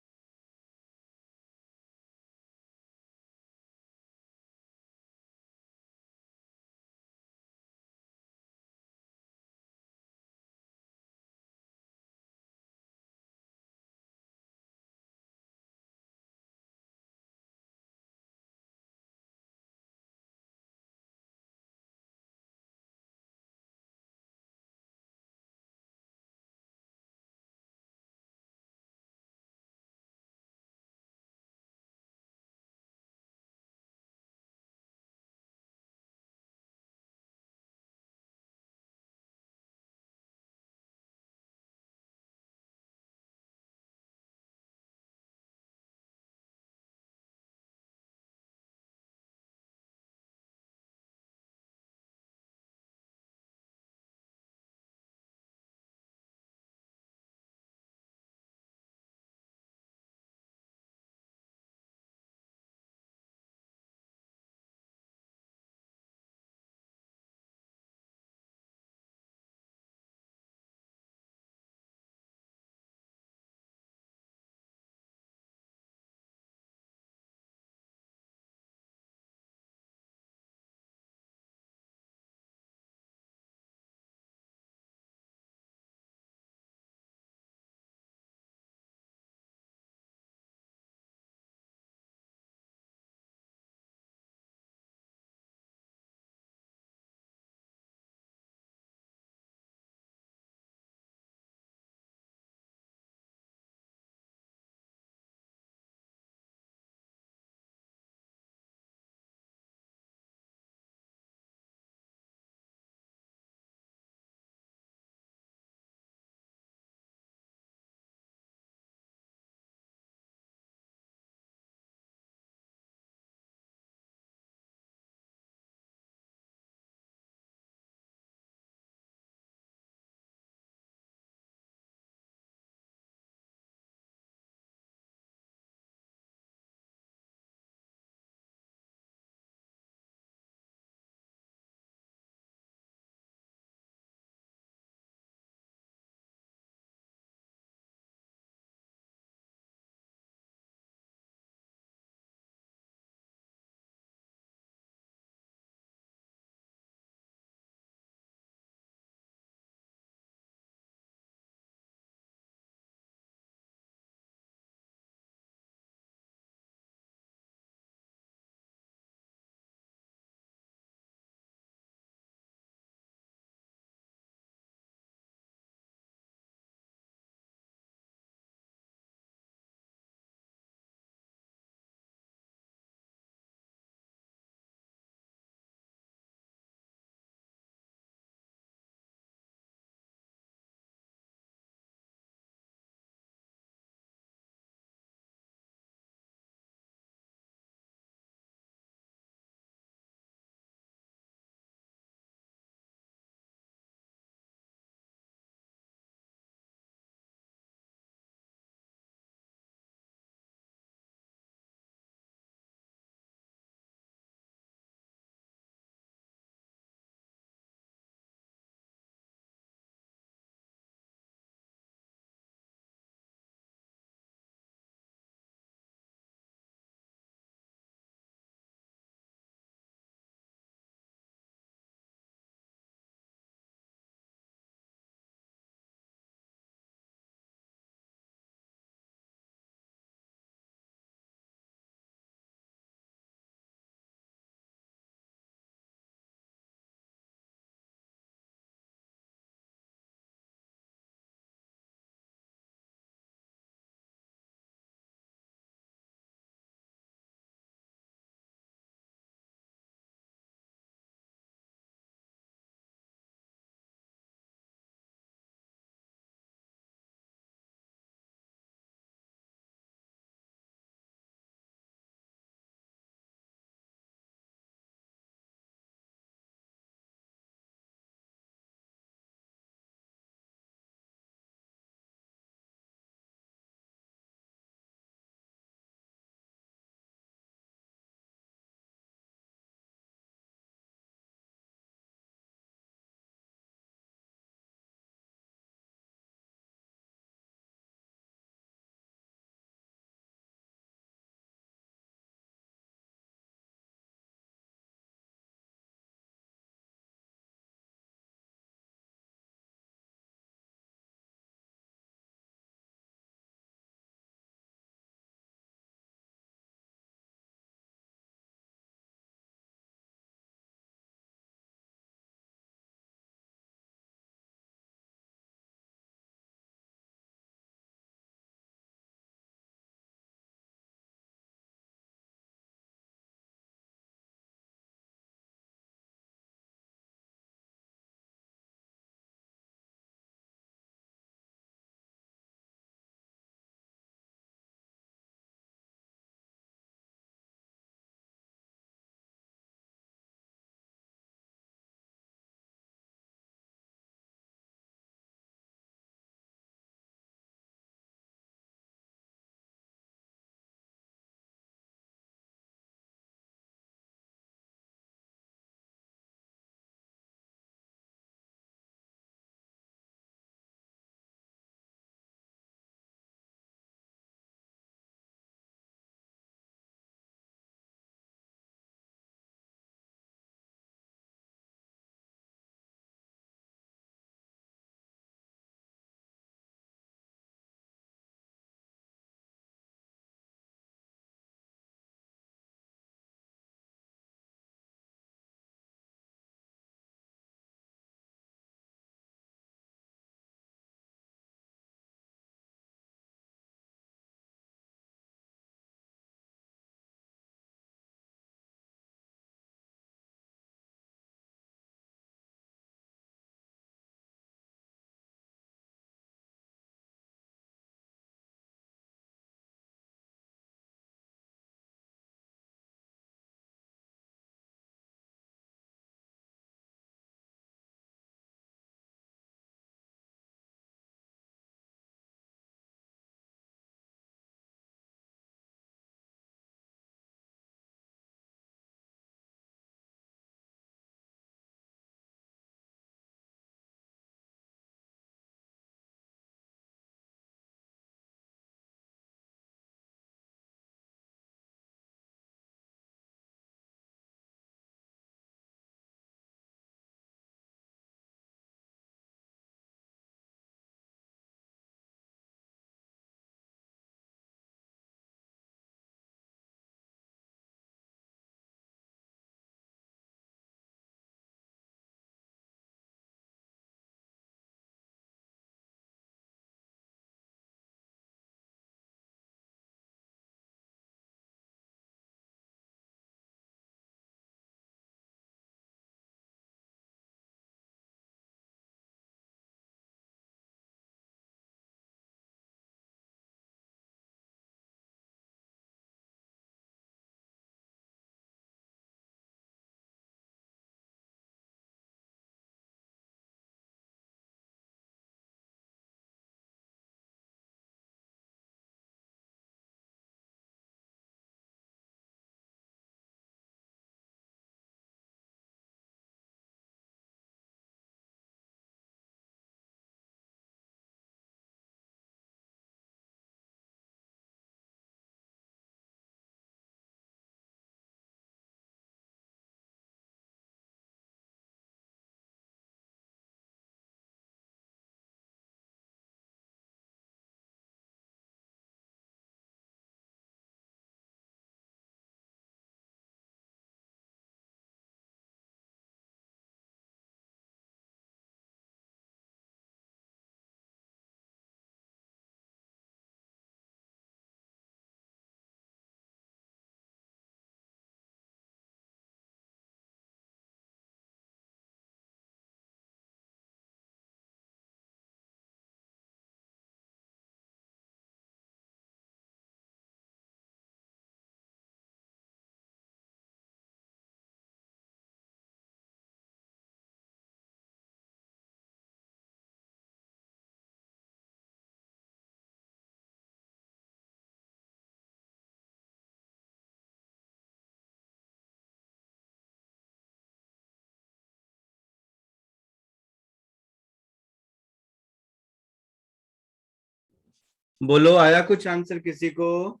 बोलो, आया कुछ आंसर किसी को?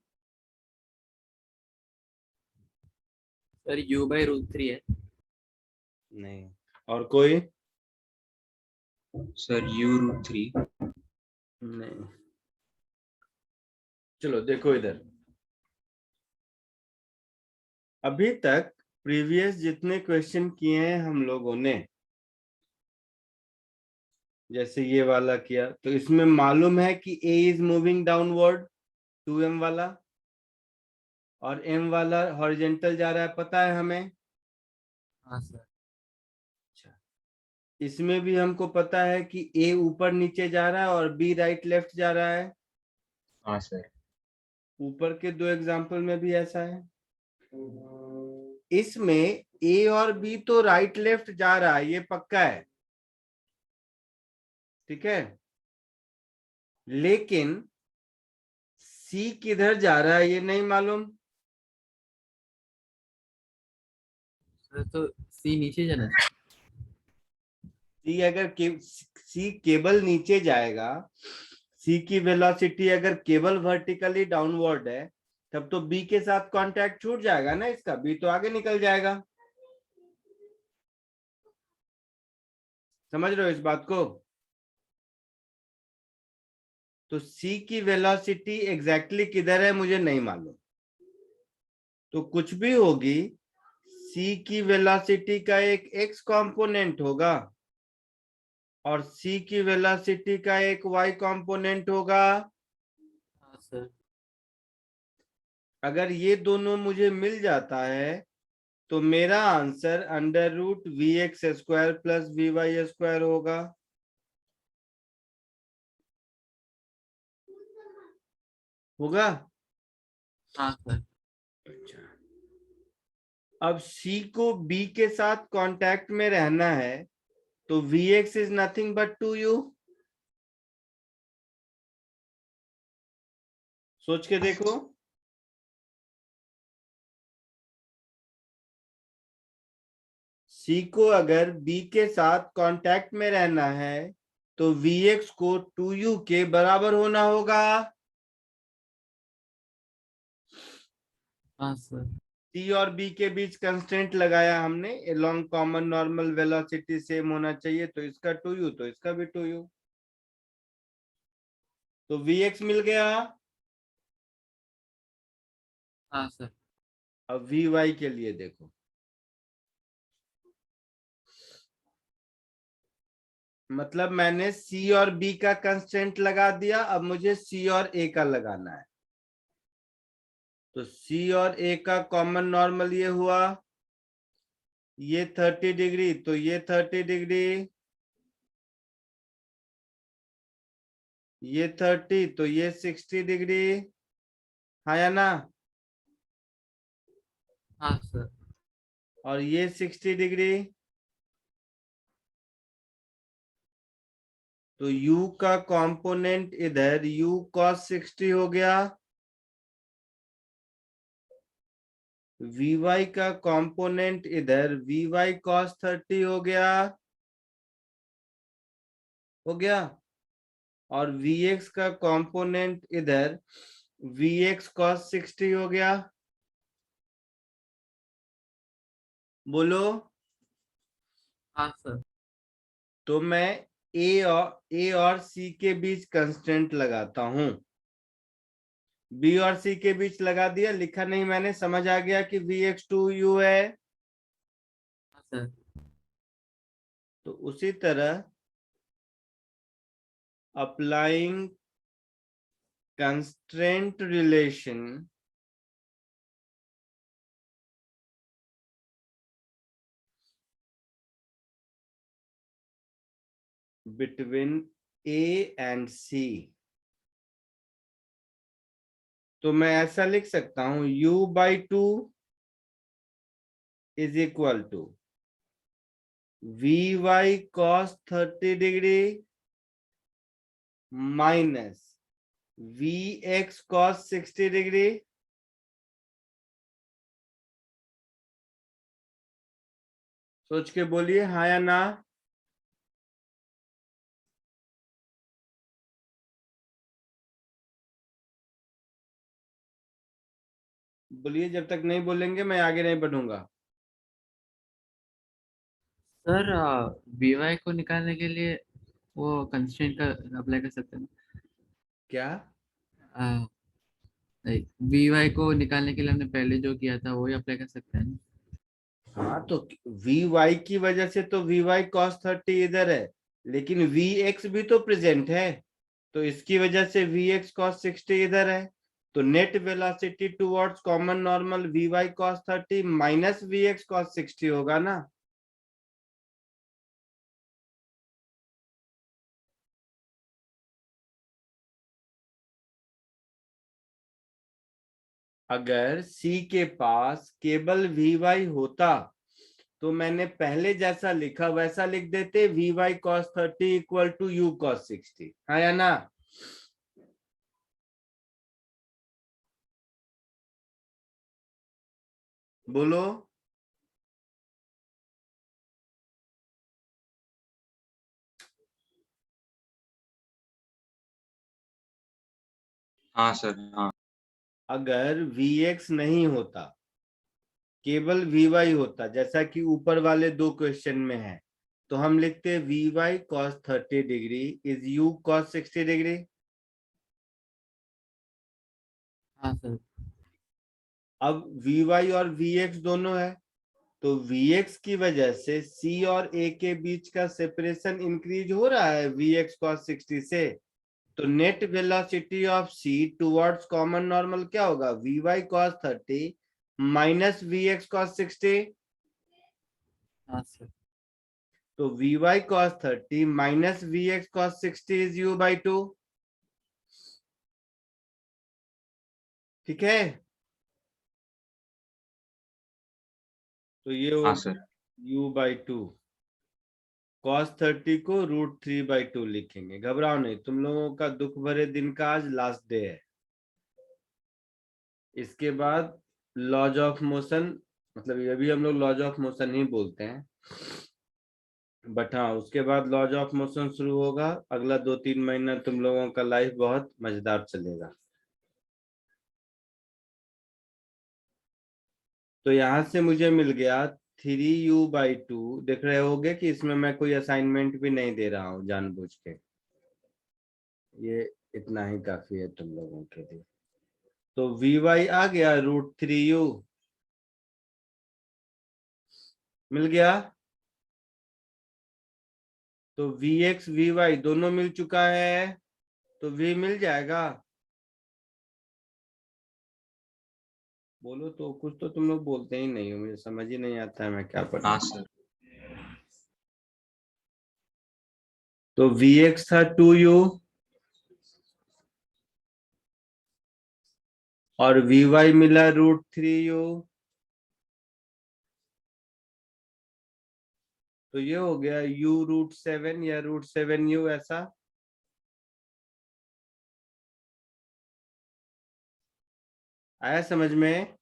सर U/√3 है। नहीं। और कोई? Sir U√3। नहीं। चलो देखो इधर, अभी तक प्रीवियस जितने क्वेश्चन किए हैं हम लोगों ने, जैसे ये वाला किया, तो इसमें मालूम है कि A is moving downward 2m वाला, और m वाला हॉरिजेंटल जा रहा है, पता है हमें। हाँ सर। इसमें भी हमको पता है कि A ऊपर नीचे जा रहा है और B राइट लेफ्ट जा रहा है। हाँ सर। ऊपर के दो एग्जाम्पल में भी ऐसा है। इसमें A और B तो राइट लेफ्ट जा रहा है, ये पक्का है, ठीक है। लेकिन C किधर जा रहा है ये नहीं मालूम। सर तो C नीचे जाना चाहिए। C अगर C केबल नीचे जाएगा, C की वेलोसिटी अगर केबल वर्टिकली डाउनवर्ड है, तब तो B के साथ कांटेक्ट छूट जाएगा ना इसका, B तो आगे निकल जाएगा। समझ रहे हो इस बात को? तो C की वेलोसिटी एग्जैक्टली किधर है मुझे नहीं मालूम, तो कुछ भी होगी, C की वेलोसिटी का एक x कंपोनेंट होगा और C की वेलोसिटी का एक y कंपोनेंट होगा। हाँ सर। अगर ये दोनों मुझे मिल जाता है तो मेरा आंसर √vx² प्लस vy² होगा। होगा? हाँ सर। अच्छा, अब C को B के साथ कांटेक्ट में रहना है, तो Vx is nothing but 2u। सोच के देखो। C को अगर B के साथ कांटेक्ट में रहना है तो Vx को 2u के बराबर होना होगा। हाँ सर। C और B के बीच कंस्ट्रेंट लगाया हमने, along common normal velocity same होना चाहिए, तो इसका 2u तो इसका भी 2u, तो Vx मिल गया। हाँ सर। अब Vy के लिए देखो, मतलब मैंने C और B का कंस्ट्रेंट लगा दिया, अब मुझे C और A का लगाना है। तो C और A का कॉमन नॉर्मल ये हुआ, ये 30 डिग्री, तो ये 30 डिग्री, ये 30, तो ये 60 डिग्री, हाँ या ना? हाँ सर। और ये 60 डिग्री, तो U का कंपोनेंट इधर U cos 60 हो गया, Vy का कंपोनेंट इधर Vy cos 30 हो गया, हो गया, और Vx का कंपोनेंट इधर Vx cos 60 हो गया। बोलो। हाँ सर। तो मैं A और C के बीच कंस्ट्रेंट लगाता हूं, B और C के बीच लगा दिया, लिखा नहीं मैंने, समझ आ गया कि Vx 2u है। हाँ सर। तो उसी तरह applying constraint relation between A and C, तो मैं ऐसा लिख सकता हूं U/2 is equal to Vy cos 30 degree minus Vx cos 60 degree. सोच के बोलिए हाँ या ना। बोलिए, जब तक नहीं बोलेंगे मैं आगे नहीं बढ़ूंगा। सर वी वाई को निकालने के लिए वो कंस्ट्रेंट का अप्लाई कर सकते हैं क्या? ना? वी वाई को निकालने के लिए हमने पहले जो किया था वही अप्लाई कर सकते हैं ना? हाँ तो वी वाई की वजह से तो वी वाई कॉस 30 इधर है, लेकिन वी एक्स भी तो प्रेजेंट है, तो इसकी वजह से वी एक्स कॉस 60 इधर है। तो net velocity towards common normal V Y cos 30 minus V X cos 60 होगा ना। अगर सी के पास केवल वी वाई होता तो मैंने पहले जैसा लिखा वैसा लिख देते, V Y cos 30 equal to U cos 60, हाँ या ना? बोलो। हाँ सर, हाँ। अगर वी एक्स नहीं होता, केवल वी वाई होता, जैसा कि ऊपर वाले दो क्वेश्चन में है, तो हम लिखते V Y cos 30 degree is U cos 60 degree. हाँ सर। अब वी वाई और वी एक्स दोनों है, तो वी एक्स की वजह से सी और ए के बीच का सेपरेशन इंक्रीज हो रहा है वी एक्स कॉस 60 से। तो net velocity of C towards common normal क्या होगा, V Y cos 30 minus V X cos 60। हाँ सर। तो V Y cos 30 minus V X cos 60 is U by 2। ठीक है, तो ये हो हाँ सर। u by 2। कॉस 30 को √3/2 लिखेंगे। घबराओ नहीं, तुम लोगों का दुख भरे दिन का आज लास्ट डे है। इसके बाद लॉज ऑफ मोशन, मतलब ये भी हम लोग लॉज ऑफ मोशन ही बोलते हैं, बट हाँ उसके बाद लॉज ऑफ मोशन शुरू होगा। अगला 2-3 महीना तुम लोगों का लाइफ बहुत मजेदार चलेगा। तो यहां से मुझे मिल गया 3u/2। देख रहे होगे कि इसमें मैं कोई असाइनमेंट भी नहीं दे रहा हूँ जानबूझ के, ये इतना ही काफी है तुम लोगों के लिए। तो वी वाई आ गया √3u, मिल गया। तो वी एक्स वी वाई दोनों मिल चुका है, तो v मिल जाएगा। बोलो तो, कुछ तो तुम लोग बोलते ही नहीं हो, मुझे समझ ही नहीं आता है मैं क्या पढ़ूं। हाँ सर। तो वी एक्स था 2u और वी वाई मिला √3u। तो ये हो गया u√7 या √7u ऐसा। आया समझ में?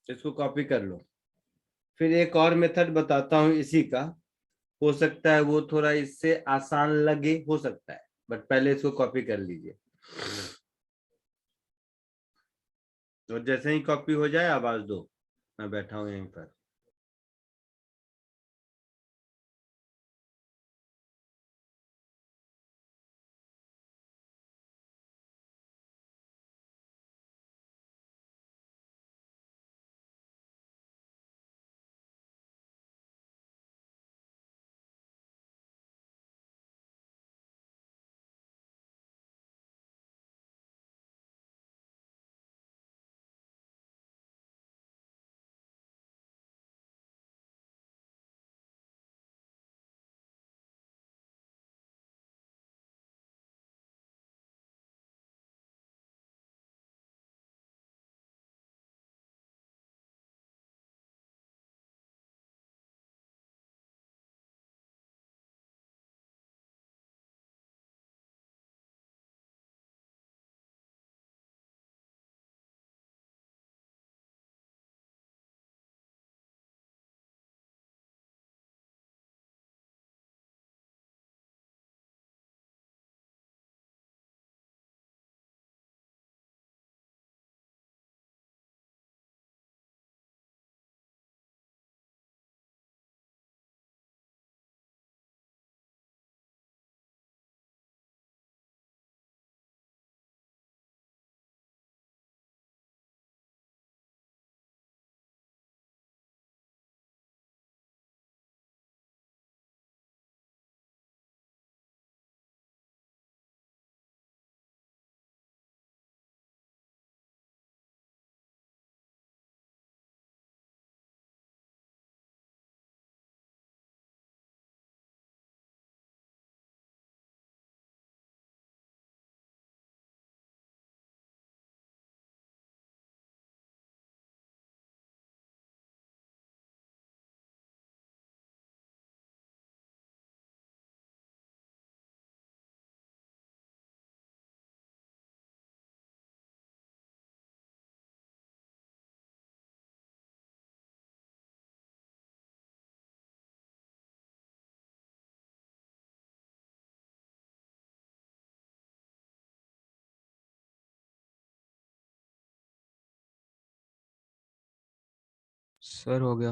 इसको कॉपी कर लो। फिर एक और मेथड बताता हूँ इसी का, हो सकता है वो थोड़ा इससे आसान लगे, हो सकता है, बट पहले इसको कॉपी कर लीजिए। तो जैसे ही कॉपी हो जाए आवाज दो, मैं बैठा हूँ यहीं पर। सर हो गया।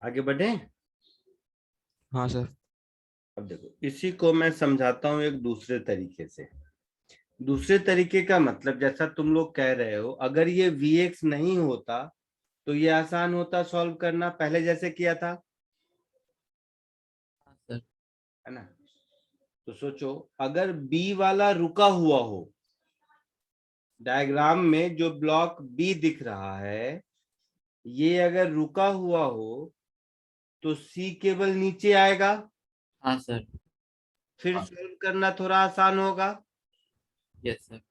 आगे बढ़े। हाँ सर। अब देखो, इसी को मैं समझाता हूँ एक दूसरे तरीके से। दूसरे तरीके का मतलब, जैसा तुम लोग कह रहे हो, अगर ये Vx नहीं होता तो ये आसान होता सॉल्व करना, पहले जैसे किया था, हाँ सर। है ना। तो सोचो, अगर बी वाला रुका हुआ हो, डायग्राम में जो ब्लॉक बी दिख रहा है, ये अगर रुका हुआ हो तो सी केवल नीचे आएगा, हाँ सर। फिर हाँ। सॉल्व करना थोड़ा आसान होगा। Yes sir.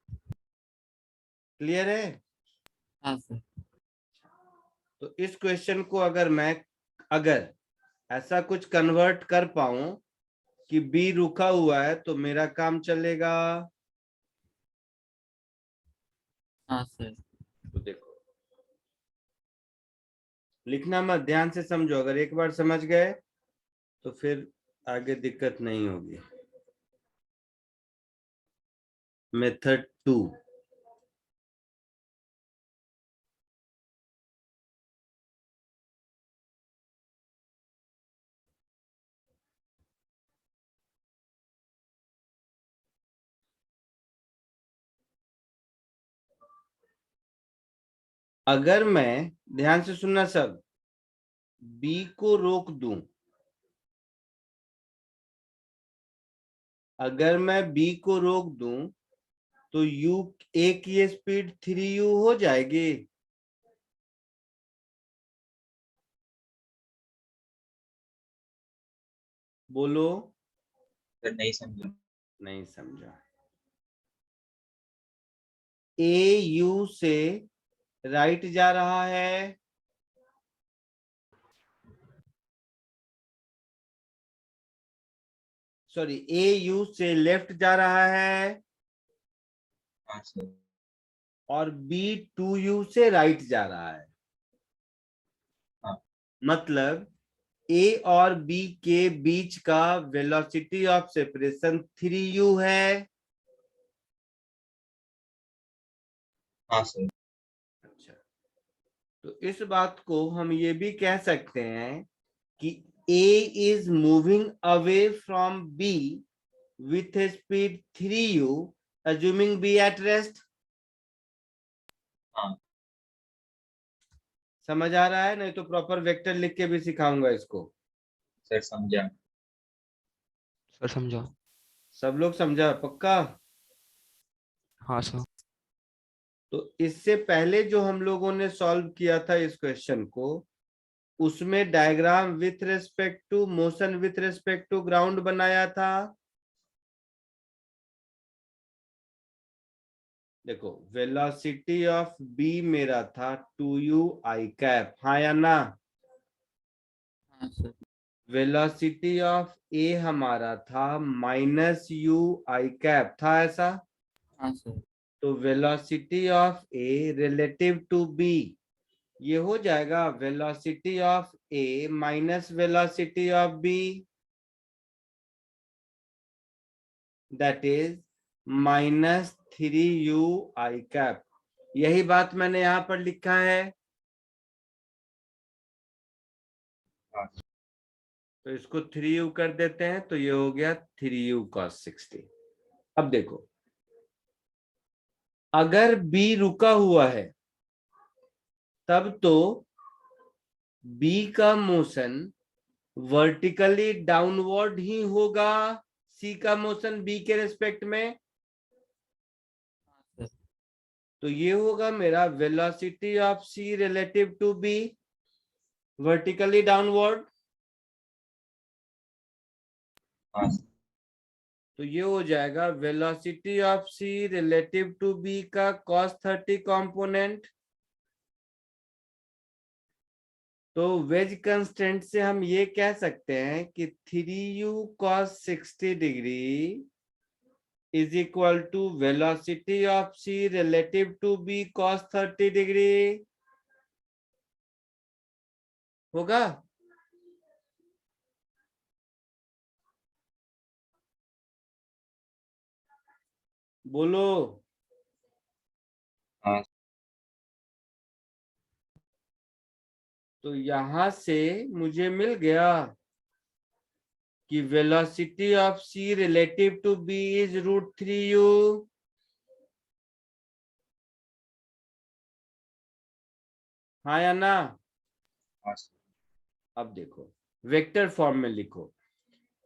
क्लियर है। हाँ सर। तो इस क्वेश्चन को अगर ऐसा कुछ कन्वर्ट कर पाऊं कि बी रुका हुआ है तो मेरा काम चलेगा। हाँ सर। तो देखो, लिखना मत, ध्यान से समझो। अगर एक बार समझ गए तो फिर आगे दिक्कत नहीं होगी। मेथड 2, अगर मैं, ध्यान से सुनना सब, बी को रोक दूं, अगर मैं बी को रोक दूं तो यू ए की स्पीड 3u हो जाएगी। बोलो। सर नहीं समझा। नहीं समझा। ए यू से राइट जा रहा है, सॉरी, ए यू से लेफ्ट जा रहा है, हाँ सर। और बी 2u से राइट जा रहा है। हाँ। मतलब ए और बी के बीच का वेलोसिटी ऑफ सेपरेशन 3u है। हाँ सर। अच्छा, तो इस बात को हम ये भी कह सकते हैं कि A is moving away from B with a speed 3u, assuming B at rest. हाँ समझ आ रहा है? नहीं तो प्रॉपर वेक्टर लिख के भी सिखाऊंगा इसको। सर समझा। सर समझा। सब लोग समझा पक्का? हाँ सर। तो इससे पहले जो हम लोगों ने सॉल्व किया था इस क्वेश्चन को, उसमें diagram with respect to motion with respect to ground बनाया था। देखो, वेलोसिटी ऑफ बी मेरा था 2u i कैप, हाँ या ना? हाँ सर। वेलोसिटी ऑफ ए हमारा था -u i कैप, था ऐसा? हाँ सर। तो velocity of A relative to B, ये हो जाएगा velocity of A minus velocity of B, that is -3u i cap. यही बात मैंने यहां पर लिखा है। हाँ तो इसको 3u कर देते हैं तो ये हो गया 3u cos 60। अब देखो, अगर b रुका हुआ है तब तो b का मोशन वर्टिकली डाउनवर्ड ही होगा, c का मोशन b के रिस्पेक्ट में। हाँ सर। तो ये होगा मेरा velocity of c relative to b, vertically downward. हाँ सर। तो ये हो जाएगा velocity of c relative to b का cos 30 कंपोनेंट। तो वेज कंस्टेंट से हम ये कह सकते हैं कि 3u cos 60 degree is equal to velocity of c relative to b cos 30 degree होगा। बोलो। हाँ तो यहां से मुझे मिल गया कि velocity of C relative to B is √3u। हाँ या ना? हाँ सर। अब देखो वेक्टर फॉर्म में लिखो,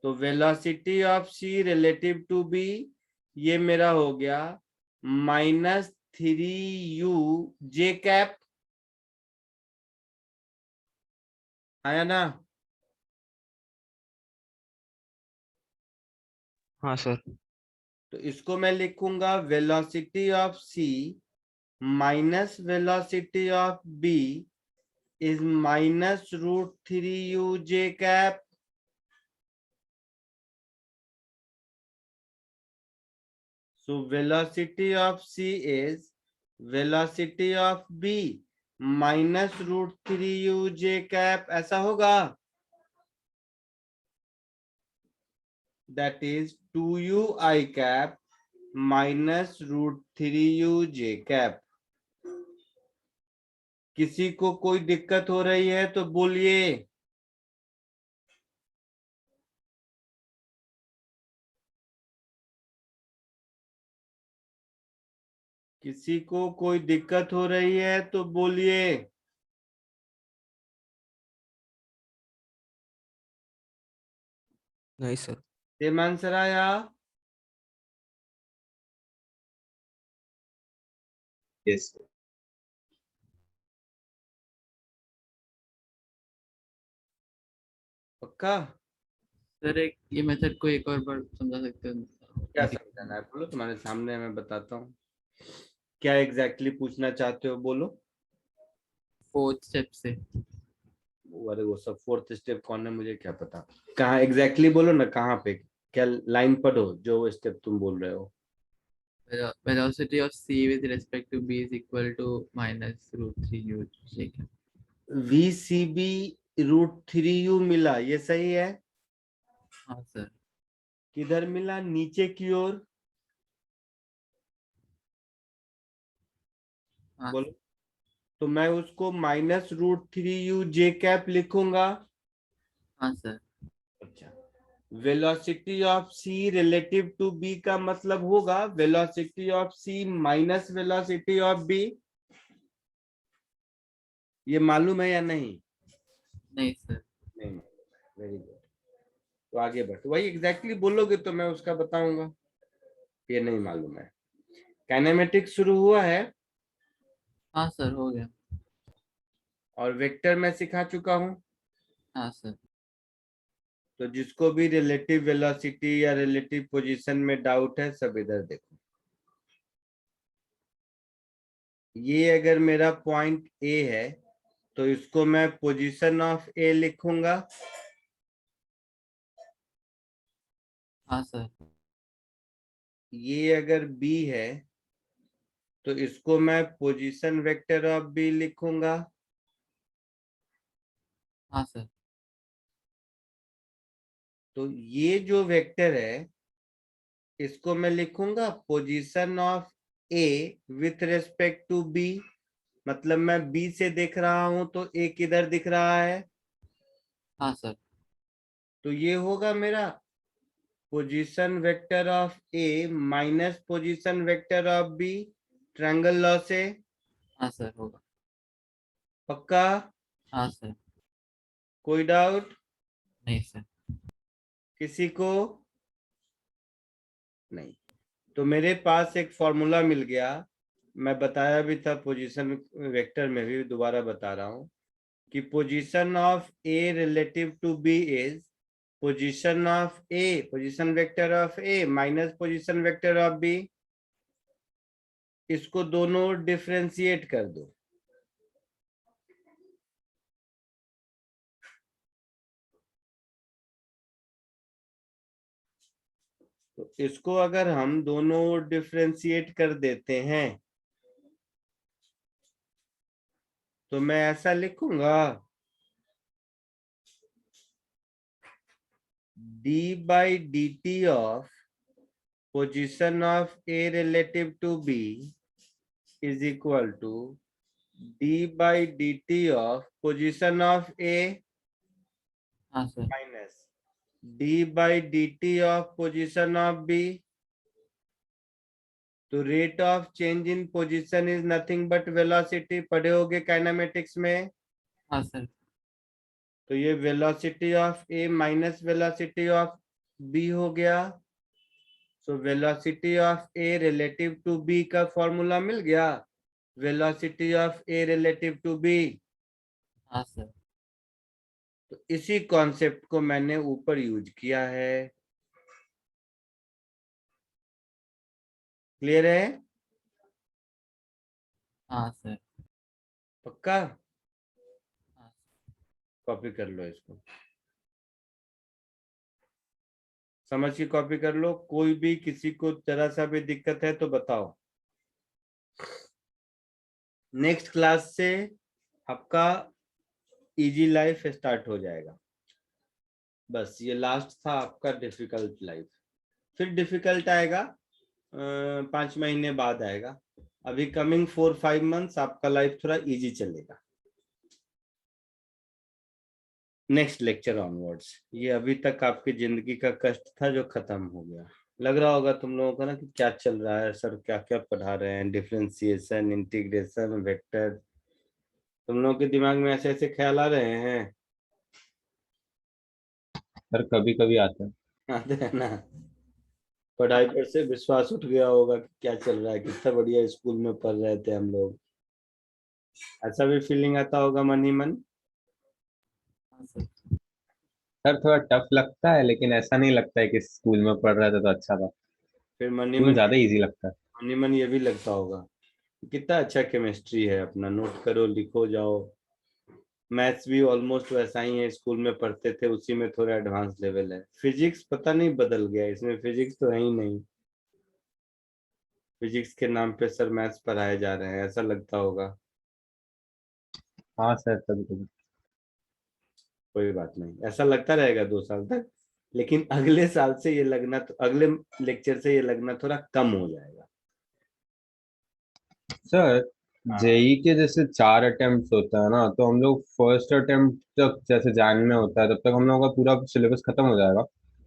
तो velocity of C relative to B ये मेरा हो गया -3u(j)। आया ना? हाँ सर। तो इसको मैं लिखूंगा velocity of C minus velocity of B is -√3u(j)। So velocity of C is velocity of B minus √3u(j)। ऐसा होगा, that is 2u(i) minus √3u(j)। किसी को कोई दिक्कत हो रही है तो बोलिए। किसी को कोई दिक्कत हो रही है तो बोलिए। नहीं सर। सेम आंसर आया? Yes sir. पक्का? सर एक ये मेथड को एक और बार समझा सकते हो? क्या समझाना है बोलो, तुम्हारे सामने मैं बताता हूँ। क्या एग्जैक्टली पूछना चाहते हो बोलो। 4th स्टेप से। अरे वो सब 4th स्टेप कौन है मुझे क्या पता। कहाँ एग्जैक्टली बोलो ना, कहाँ पे, क्या लाइन पढ़ो जो स्टेप तुम बोल रहे हो। Velocity of c with respect to b is equal to -√3u(j)। VCB √3u मिला, ये सही है? हाँ सर। किधर मिला? नीचे की ओर। हाँ बोलो। तो मैं उसको -√3u(j) लिखूंगा। हाँ सर। अच्छा, velocity of C relative to B का मतलब होगा velocity of C minus velocity of B. ये मालूम है या नहीं? नहीं सर। नहीं। Very good. तो आगे बढ़ो, वही एग्जैक्टली बोलोगे तो मैं उसका बताऊंगा। ये नहीं मालूम है। काइनेमेटिक्स शुरू हुआ है हाँ सर हो गया। और वेक्टर मैं सिखा चुका हूं। हाँ सर। तो जिसको भी रिलेटिव वेलोसिटी या रिलेटिव पोजीशन में डाउट है सब इधर देखो। ये अगर मेरा पॉइंट ए है तो इसको मैं पोजीशन ऑफ ए लिखूंगा। हाँ सर। ये अगर बी है तो इसको मैं पोजीशन वेक्टर ऑफ बी लिखूंगा। हाँ सर। तो ये जो वेक्टर है इसको मैं लिखूंगा position of A with respect to B. मतलब मैं बी से देख रहा हूं तो ए किधर दिख रहा है? हाँ सर। तो ये होगा मेरा position vector of A minus position vector of B triangle law से। हाँ सर होगा। पक्का? हाँ सर। कोई डाउट नहीं सर। किसी को? नहीं। तो मेरे पास एक फॉर्मूला मिल गया, मैं बताया भी था पोजीशन वेक्टर में भी, दोबारा बता रहा हूं कि position of A relative to B is position of A position vector of A minus position vector of B. इसको दोनों डिफरेंशिएट कर दो। तो इसको अगर हम दोनों डिफरेंशिएट कर देते हैं तो मैं ऐसा लिखूंगा d/dt of position of A relative to B is equal to D by D T of position of A हाँ sir. Minus D by D T of position of B. तो rate of change in position is nothing but velocity, पढ़े होगे kinematics में। हाँ sir. तो ये velocity of A minus velocity of B हो गया। So velocity of A relative to B का फॉर्मूला मिल गया, velocity of A relative to B. हाँ सर। तो इसी कॉन्सेप्ट को मैंने ऊपर यूज किया है। क्लियर है? हाँ सर। पक्का? हाँ। कॉपी कर लो इसको, समझ की कॉपी कर लो। कोई भी किसी को जरा सा भी दिक्कत है तो बताओ। नेक्स्ट क्लास से आपका इजी लाइफ स्टार्ट हो जाएगा। बस ये लास्ट था आपका डिफिकल्ट लाइफ, फिर डिफिकल्ट आएगा 5 महीने बाद आएगा। अभी कमिंग 4-5 मंथ्स आपका लाइफ थोड़ा इजी चलेगा। नेक्स्ट लेक्चर ऑनवर्ड्स, ये अभी तक आपकी जिंदगी का कष्ट था जो खत्म हो गया। लग रहा होगा तुम लोगों को ना कि क्या चल रहा है सर, क्या क्या पढ़ा रहे हैं, डिफरेंशिएशन, इंटीग्रेशन, वेक्टर। तुम लोगों के दिमाग में ऐसे ऐसे ख्याल आ रहे हैं? सर कभी कभी आता है। आते हैं ना। पढ़ाई पर से विश्वास उठ गया होगा कि क्या चल रहा है, कितना बढ़िया स्कूल में पढ़ रहे थे हम लोग। ऐसा भी फीलिंग आता होगा मन ही मन। हाँ सर। सर थोड़ा टफ लगता है, लेकिन ऐसा नहीं लगता है कि स्कूल में पढ़ रहा था तो अच्छा था। फिर मन ही स्कूल मन, ज्यादा इजी लगता है। मन ही मन ये भी लगता होगा कितना अच्छा केमिस्ट्री है अपना, नोट करो लिखो जाओ। मैथ्स भी ऑलमोस्ट वैसा ही है, स्कूल में पढ़ते थे उसी में थोड़ा एडवांस लेवल है। फिजिक्स पता नहीं बदल गया, इसमें फिजिक्स तो है ही नहीं। फिजिक्स के नाम पे सर मैथ्स पढ़ाए जा रहे हैं, ऐसा लगता होगा। हाँ सर कभी कभी। कोई बात नहीं, ऐसा लगता रहेगा 2 साल तक, लेकिन अगले साल से ये लगना, तो अगले लेक्चर से ये लगना थोड़ा कम हो जाएगा। सर हाँ। जेई के जैसे 4 अटेम्प्ट होता है ना, तो हम लोग फर्स्ट अटेम्प्ट तक जैसे जान में होता है तब तक हम लोगों का पूरा सिलेबस खत्म हो जाएगा।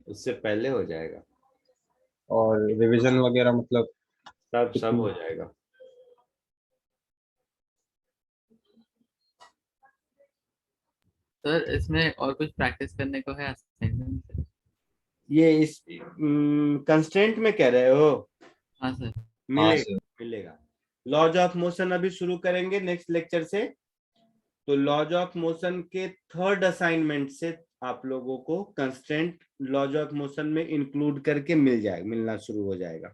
उससे पहले हो जाएगा, और रिवीजन वगैरह मतलब सब हो कितनी? जाएगा। सर इसमें और कुछ प्रैक्टिस करने को है असाइनमेंट से? ये इस कंस्ट्रेंट में कह रहे हो? हाँ सर। हाँ मिलेगा सर। मिलेगा। लॉज ऑफ मोशन अभी शुरू करेंगे नेक्स्ट लेक्चर से। तो लॉज ऑफ मोशन के थर्ड असाइनमेंट से आप लोगों को कंस्ट्रेंट लॉज ऑफ मोशन में इंक्लूड करके मिलना शुरू हो जाएगा।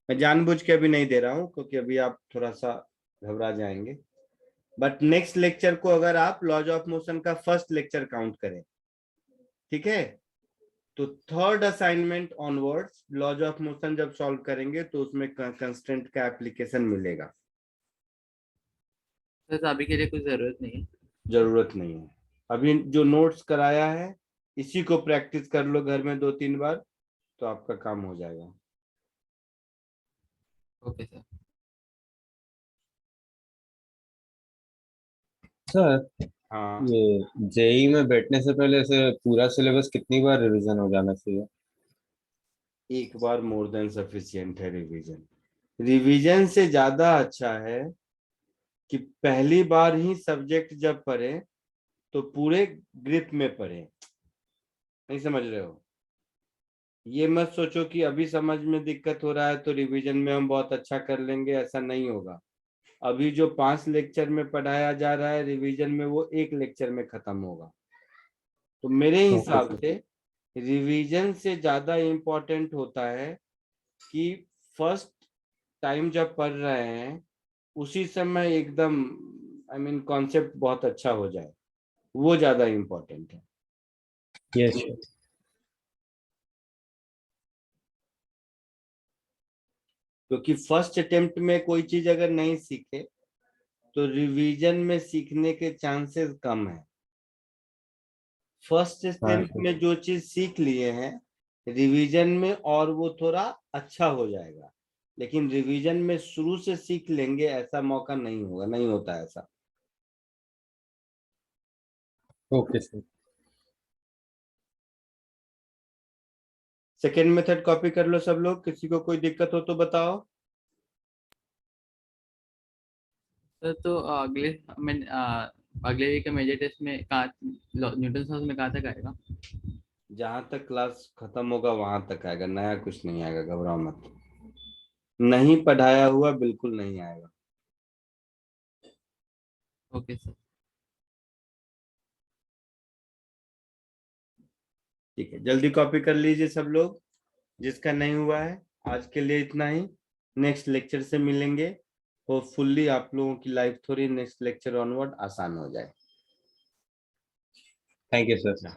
मैं जानबूझ के अभी नहीं दे रहा हूं क्योंकि अभी आप थोड़ा सा घबरा जाएंगे, बट नेक्स्ट लेक्चर को अगर आप लॉज ऑफ मोशन का फर्स्ट लेक्चर काउंट करें, ठीक है, तो third assignment onwards laws of motion जब सॉल्व करेंगे तो उसमें कंस्ट्रेंट का एप्लीकेशन मिलेगा। सर तो अभी के लिए कुछ जरूरत नहीं है? जरूरत नहीं है, अभी जो नोट्स कराया है इसी को प्रैक्टिस कर लो घर में 2-3 बार, तो आपका काम हो जाएगा। Okay sir. सर हाँ, ये जेई में बैठने से पहले से पूरा सिलेबस कितनी बार रिवीजन हो जाना चाहिए? एक बार मोर देन सफिशिएंट है रिवीजन। रिवीजन से ज्यादा अच्छा है कि पहली बार ही सब्जेक्ट जब पढ़े तो पूरे ग्रिप में पढ़े। नहीं समझ रहे हो? ये मत सोचो कि अभी समझ में दिक्कत हो रहा है तो रिवीजन में हम बहुत अच्छा कर लेंगे, ऐसा नहीं होगा। अभी जो 5 लेक्चर में पढ़ाया जा रहा है रिवीजन में, वो 1 लेक्चर में खत्म होगा। तो मेरे ओके हिसाब सर। से रिवीजन से ज्यादा इम्पोर्टेंट होता है कि फर्स्ट टाइम जब पढ़ रहे हैं उसी समय एकदम कॉन्सेप्ट बहुत अच्छा हो जाए, वो ज्यादा इम्पोर्टेंट है। Yes sir. क्योंकि फर्स्ट अटेम्प्ट में कोई चीज अगर नहीं सीखे तो रिवीजन में सीखने के चांसेस कम है। फर्स्ट हाँ अटेम्प्ट सर। में जो चीज सीख लिए हैं रिवीजन में और वो थोड़ा अच्छा हो जाएगा। लेकिन रिवीजन में शुरू से सीख लेंगे ऐसा मौका नहीं होगा, नहीं होता ऐसा। Okay sir. Second method copy कर लो सब लोग, किसी को कोई दिक्कत हो तो बताओ। सर तो अगले वीक के मेजर टेस्ट में कहाँ न्यूटन हाउस में कहाँ तक आएगा? जहां तक क्लास खत्म होगा वहां तक आएगा, नया कुछ नहीं आएगा, घबराओ मत। नहीं पढ़ाया हुआ बिल्कुल नहीं आएगा। Okay sir. ठीक है, जल्दी कॉपी कर लीजिए सब लोग, जिसका नहीं हुआ है। आज के लिए इतना ही, नेक्स्ट लेक्चर से मिलेंगे। होपफुली आप लोगों की लाइफ थोड़ी नेक्स्ट लेक्चर ऑनवर्ड आसान हो जाए। Thank you sir.